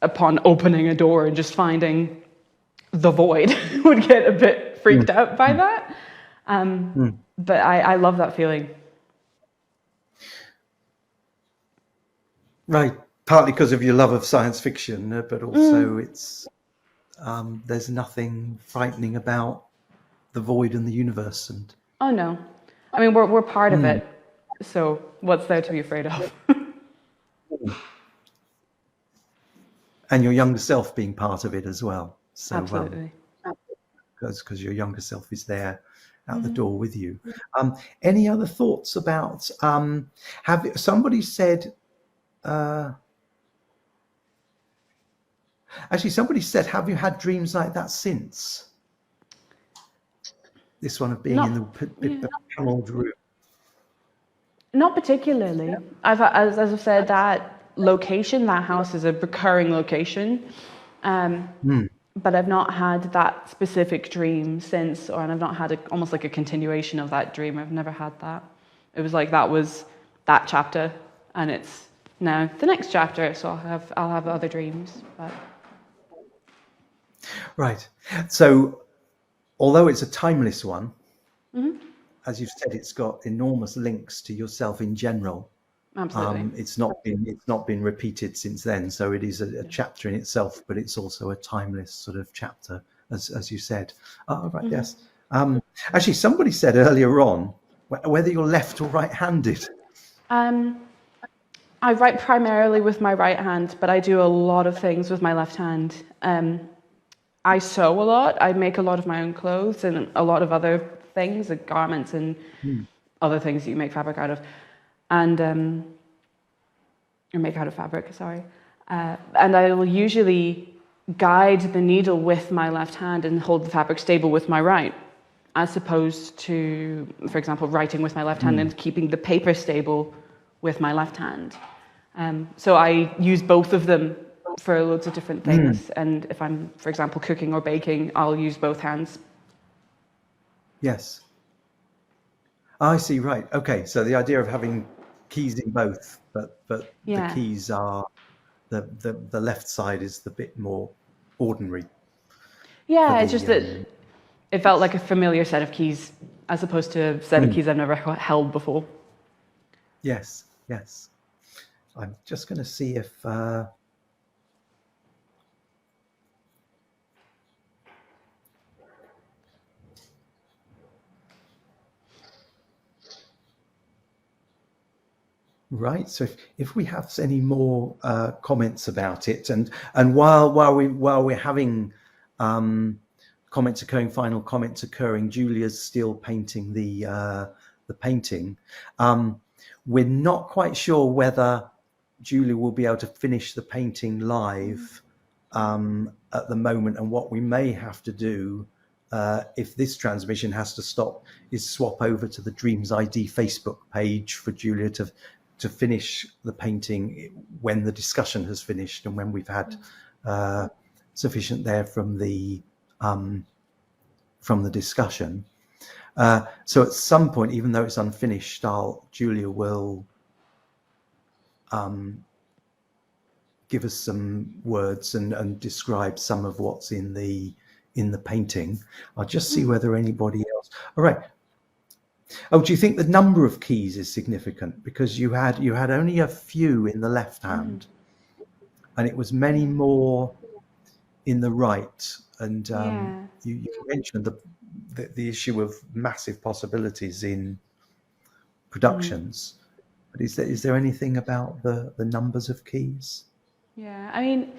upon opening a door and just finding the void, would get a bit freaked out by that. But I love that feeling. Right. Partly because of your love of science fiction, but also it's there's nothing frightening about the void in the universe. And oh no, I mean we're part of it, so what's there to be afraid of? And your younger self being part of it as well. So, absolutely. Because your younger self is there at the door with you. Any other thoughts about? Somebody said Actually, somebody said, have you had dreams like that since? This one of being in the panelled room. Not particularly. As I've said, that location, that house is a recurring location. But I've not had that specific dream since, and I've not had almost like a continuation of that dream. I've never had that. It was like that was that chapter, and it's now the next chapter. So I'll have other dreams. But. Right. So, although it's a timeless one, as you've said, it's got enormous links to yourself in general. Absolutely. It's not been repeated since then, so it is a chapter in itself, but it's also a timeless sort of chapter, as you said. Oh, right, yes. Actually, somebody said earlier on whether you're left or right-handed. I write primarily with my right hand, but I do a lot of things with my left hand. I sew a lot. I make a lot of my own clothes and a lot of other things, like garments and other things that you make fabric out of. And or make out of fabric, sorry. And I will usually guide the needle with my left hand and hold the fabric stable with my right, as opposed to, for example, writing with my left hand and keeping the paper stable with my left hand. So I use both of them for loads of different things. And if I'm, for example, cooking or baking, I'll use both hands. Yes. I see, right. Okay, so the idea of having keys in both, but Yeah. the keys are, the left side is the bit more ordinary. Yeah, it's just that it felt like a familiar set of keys as opposed to a set of keys I've never held before. Yes, yes. I'm just going to see if... Right. So if we have any more comments about it, and while we're having comments occurring, final comments occurring, Julia's still painting the painting. We're not quite sure whether Julia will be able to finish the painting live at the moment, and what we may have to do if this transmission has to stop is swap over to the Dreams ID Facebook page for Julia to finish the painting when the discussion has finished and when we've had sufficient there from the discussion. So at some point, even though it's unfinished, Julia will give us some words and describe some of what's in the painting. I'll just see whether anybody else. All right. Oh, do you think the number of keys is significant? Because you had only a few in the left hand, and it was many more in the right. And you mentioned the issue of massive possibilities in productions. But is there anything about the numbers of keys? Yeah, I mean,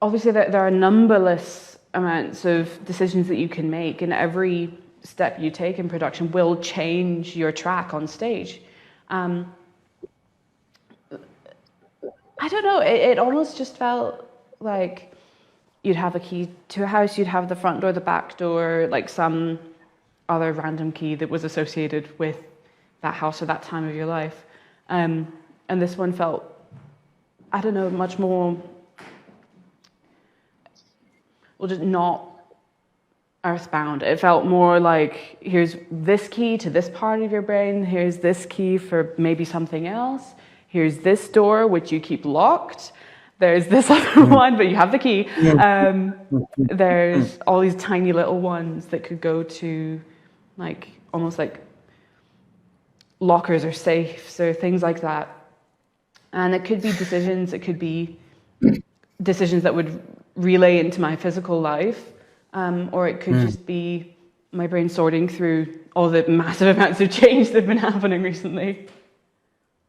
obviously there are numberless amounts of decisions that you can make, and every step you take in production will change your track on stage. I don't know, it almost just felt like you'd have a key to a house, you'd have the front door, the back door, like some other random key that was associated with that house or that time of your life. And this one felt, I don't know, much more, well, just not earthbound. It felt more like, here's this key to this part of your brain, here's this key for maybe something else, here's this door which you keep locked, there's this other one but you have the key. There's all these tiny little ones that could go to like almost like lockers or safes or things like that. And it could be decisions, it could be decisions that would relay into my physical life. Or it could just be my brain sorting through all the massive amounts of change that have been happening recently.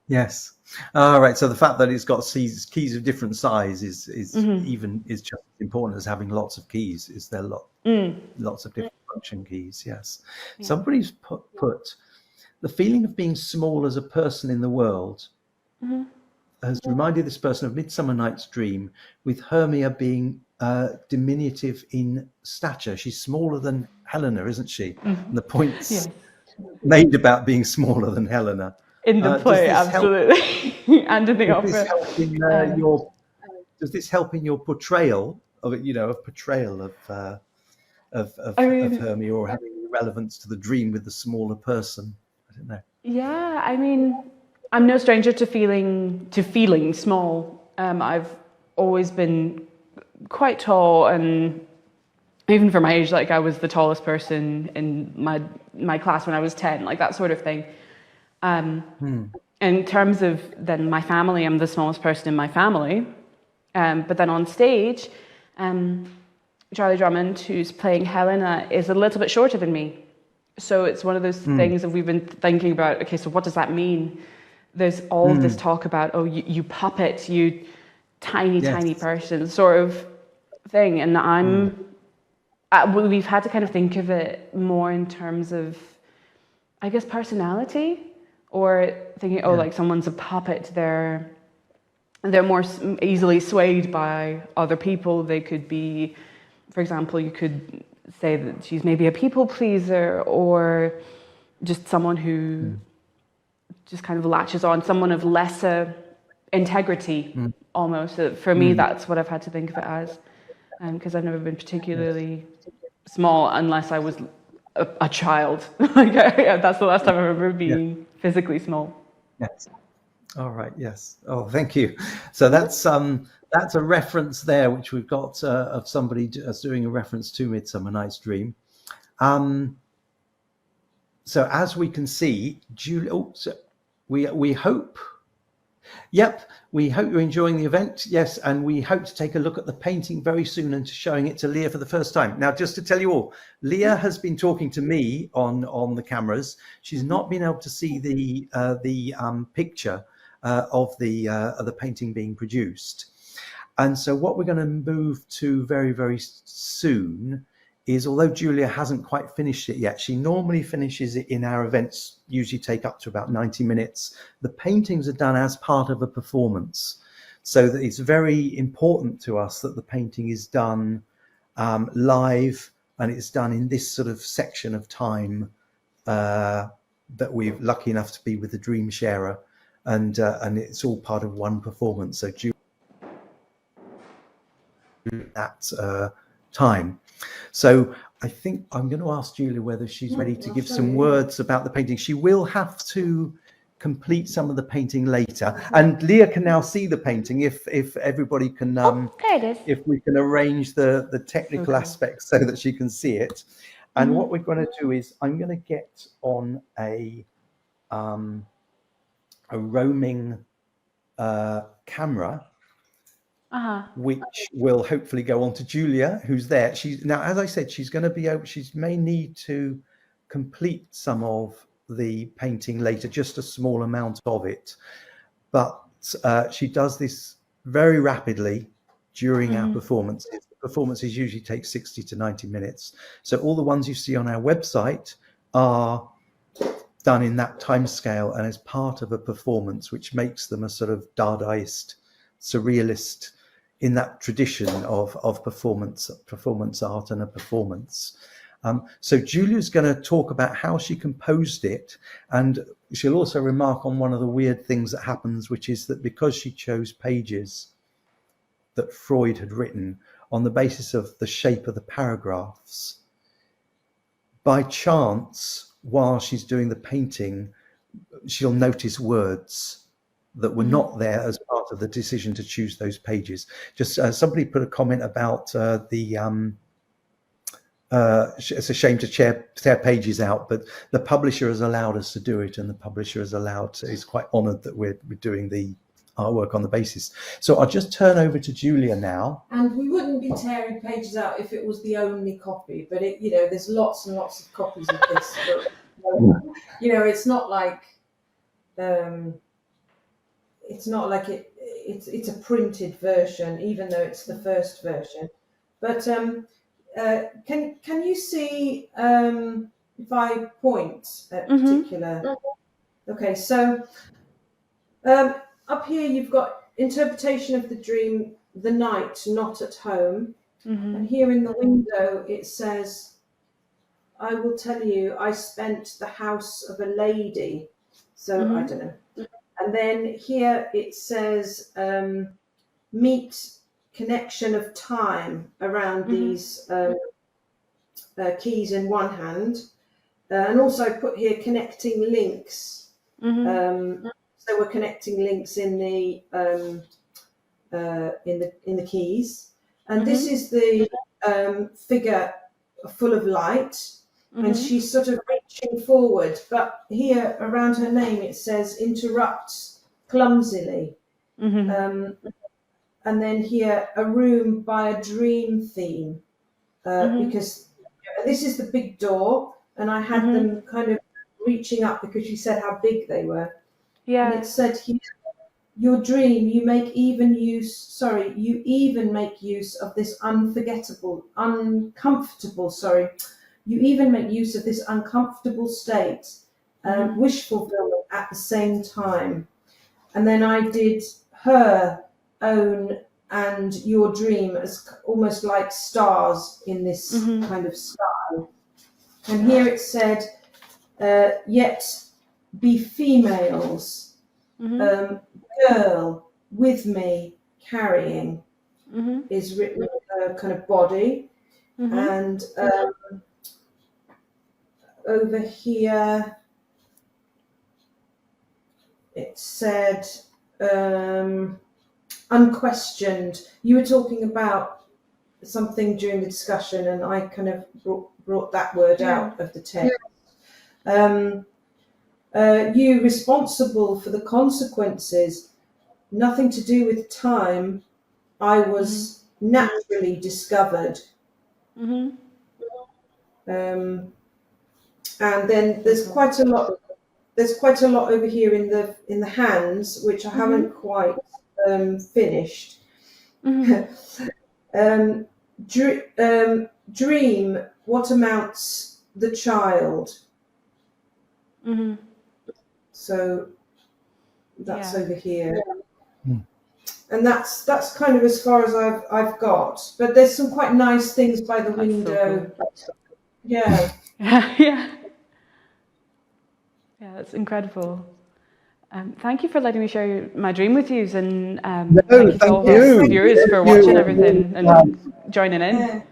Yes. All right. So the fact that it's got keys of different size is just as important as having lots of keys. Is there lots of different function keys? Yes. Yeah. Somebody's put the feeling of being small as a person in the world. has reminded this person of Midsummer Night's Dream, with Hermia being diminutive in stature. She's smaller than Helena, isn't she? And the point's Yes. made about being smaller than Helena. In the play, absolutely. And in the opera. Does this help in your portrayal of it? Of Hermia, or having relevance to the dream with the smaller person? I don't know. Yeah, I mean, I'm no stranger to feeling small. I've always been quite tall, and even for my age, like I was the tallest person in my class when I was 10, like that sort of thing. In terms of then my family, I'm the smallest person in my family. But then on stage, Charlie Drummond, who's playing Helena, is a little bit shorter than me. So it's one of those things that we've been thinking about, okay, so what does that mean? There's all this talk about, oh, you puppet, you tiny person sort of thing. And we've had to kind of think of it more in terms of, I guess, personality, or thinking, like someone's a puppet, they're more easily swayed by other people. They could be, for example, you could say that she's maybe a people pleaser, or just someone who just kind of latches on, someone of lesser integrity, almost. For me, that's what I've had to think of it as, because I've never been particularly small unless I was a child. Like that's the last time I remember being physically small. Yes. All right. Yes. Oh, thank you. So that's a reference there, which we've got of somebody doing a reference to Midsummer Night's Dream. So as we can see, we hope. Yep, we hope you're enjoying the event. Yes, and we hope to take a look at the painting very soon and to showing it to Lea for the first time. Now, just to tell you all, Lea has been talking to me on the cameras. She's not been able to see the picture of the painting being produced. And so what we're going to move to very, very soon is, although Julia hasn't quite finished it yet, she normally finishes it in our events, usually take up to about 90 minutes. The paintings are done as part of a performance. So that it's very important to us that the painting is done live, and it's done in this sort of section of time that we're lucky enough to be with the Dream Sharer. And it's all part of one performance. So Julia at time. So I think I'm going to ask Julia whether she's ready to give some words about the painting. She will have to complete some of the painting later, and Lea can now see the painting if everybody can There it is. if we can arrange the technical aspects so that she can see it. And what we're going to do is I'm going to get on a roaming camera, which will hopefully go on to Julia, who's there. She's now, as I said, she's going to be able, she may need to complete some of the painting later, just a small amount of it, but she does this very rapidly during our performances. Performances usually take 60 to 90 minutes. So all the ones you see on our website are done in that time scale and as part of a performance, which makes them a sort of Dadaist, surrealist, in that tradition of performance art and a performance. So Julia's going to talk about how she composed it, and she'll also remark on one of the weird things that happens, which is that because she chose pages that Freud had written on the basis of the shape of the paragraphs, by chance, while she's doing the painting, she'll notice words that were not there as part of the decision to choose those pages. Just somebody put a comment about it's a shame to tear pages out, but the publisher has allowed us to do it, and the publisher is quite honoured that we're doing the artwork on the basis. So I'll just turn over to Julia now. And we wouldn't be tearing pages out if it was the only copy, but there's lots and lots of copies of this. But, it's not like it's a printed version, even though it's the first version. But can you see if I point at particular? Okay, so up here you've got interpretation of the dream, the night, not at home. And here in the window it says, I will tell you, I spent the house of a lady. So I don't know. And then here it says, meet connection of time around these keys in one hand. And also I put here connecting links. So we're connecting links in the keys. And this is the figure full of light. And she's sort of reaching forward, but here around her name it says interrupts clumsily. And then here a room by a dream theme, because this is the big door, and I had them kind of reaching up because she said how big they were. And it said here, your dream, you even make use of this you even make use of this uncomfortable state, wish fulfillment at the same time. And then I did her own and your dream as almost like stars in this kind of style. And here it said, yet be females, girl, with me, carrying, is written with her kind of body. And over here it said unquestioned. You were talking about something during the discussion and I kind of brought that word out of the text. You responsible for the consequences, nothing to do with time, I was naturally discovered. And then there's quite a lot over here in the hands, which I haven't quite finished. Dream, what amounts the child? So that's over here. And that's kind of as far as I've got. But there's some quite nice things by the window. So cool. Yeah. Yeah, that's incredible. Thank you for letting me share my dream with you, and thank you to all you. the viewers for watching everything and joining in.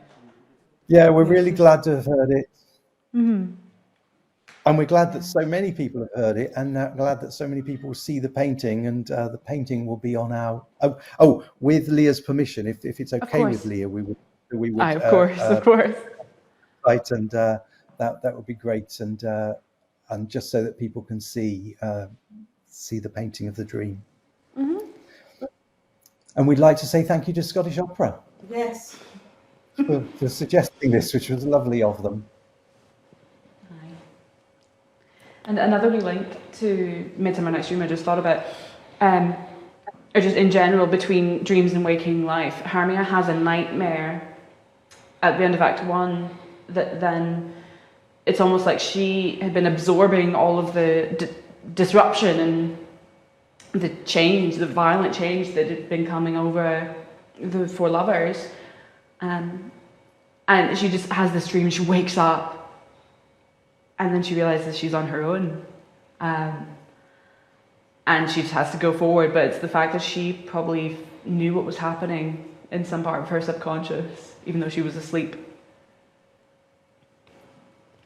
Yeah, we're really glad to have heard it. And we're glad that so many people have heard it, and glad that so many people see the painting, and the painting will be on our with Leah's permission, if it's okay with Leah, we would of course right, and that would be great, and just so that people can see the painting of the dream. And we'd like to say thank you to Scottish Opera. Yes. for suggesting this, which was lovely of them. And another wee link to Midsummer Night's Dream I just thought about, or just in general between dreams and waking life. Hermia has a nightmare at the end of Act 1 that then it's almost like she had been absorbing all of the disruption and the change, the violent change that had been coming over the four lovers. And she just has this dream, she wakes up and then she realizes she's on her own. And she just has to go forward, but it's the fact that she probably knew what was happening in some part of her subconscious, even though she was asleep.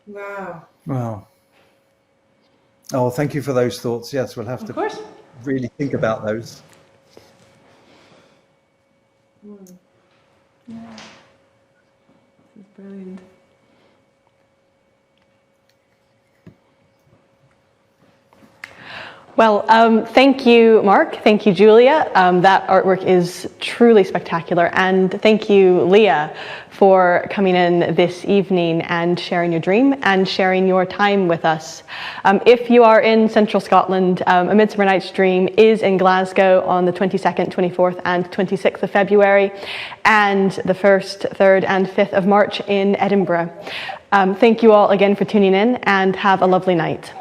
Wow. Oh, thank you for those thoughts. Yes, we'll have Of to course. really think about those. Yeah. This is brilliant. Well, thank you, Mark. Thank you, Julia. That artwork is truly spectacular. And thank you, Lea, for coming in this evening and sharing your dream and sharing your time with us. If you are in Central Scotland, A Midsummer Night's Dream is in Glasgow on the 22nd, 24th and 26th of February, and the 1st, 3rd and 5th of March in Edinburgh. Thank you all again for tuning in, and have a lovely night.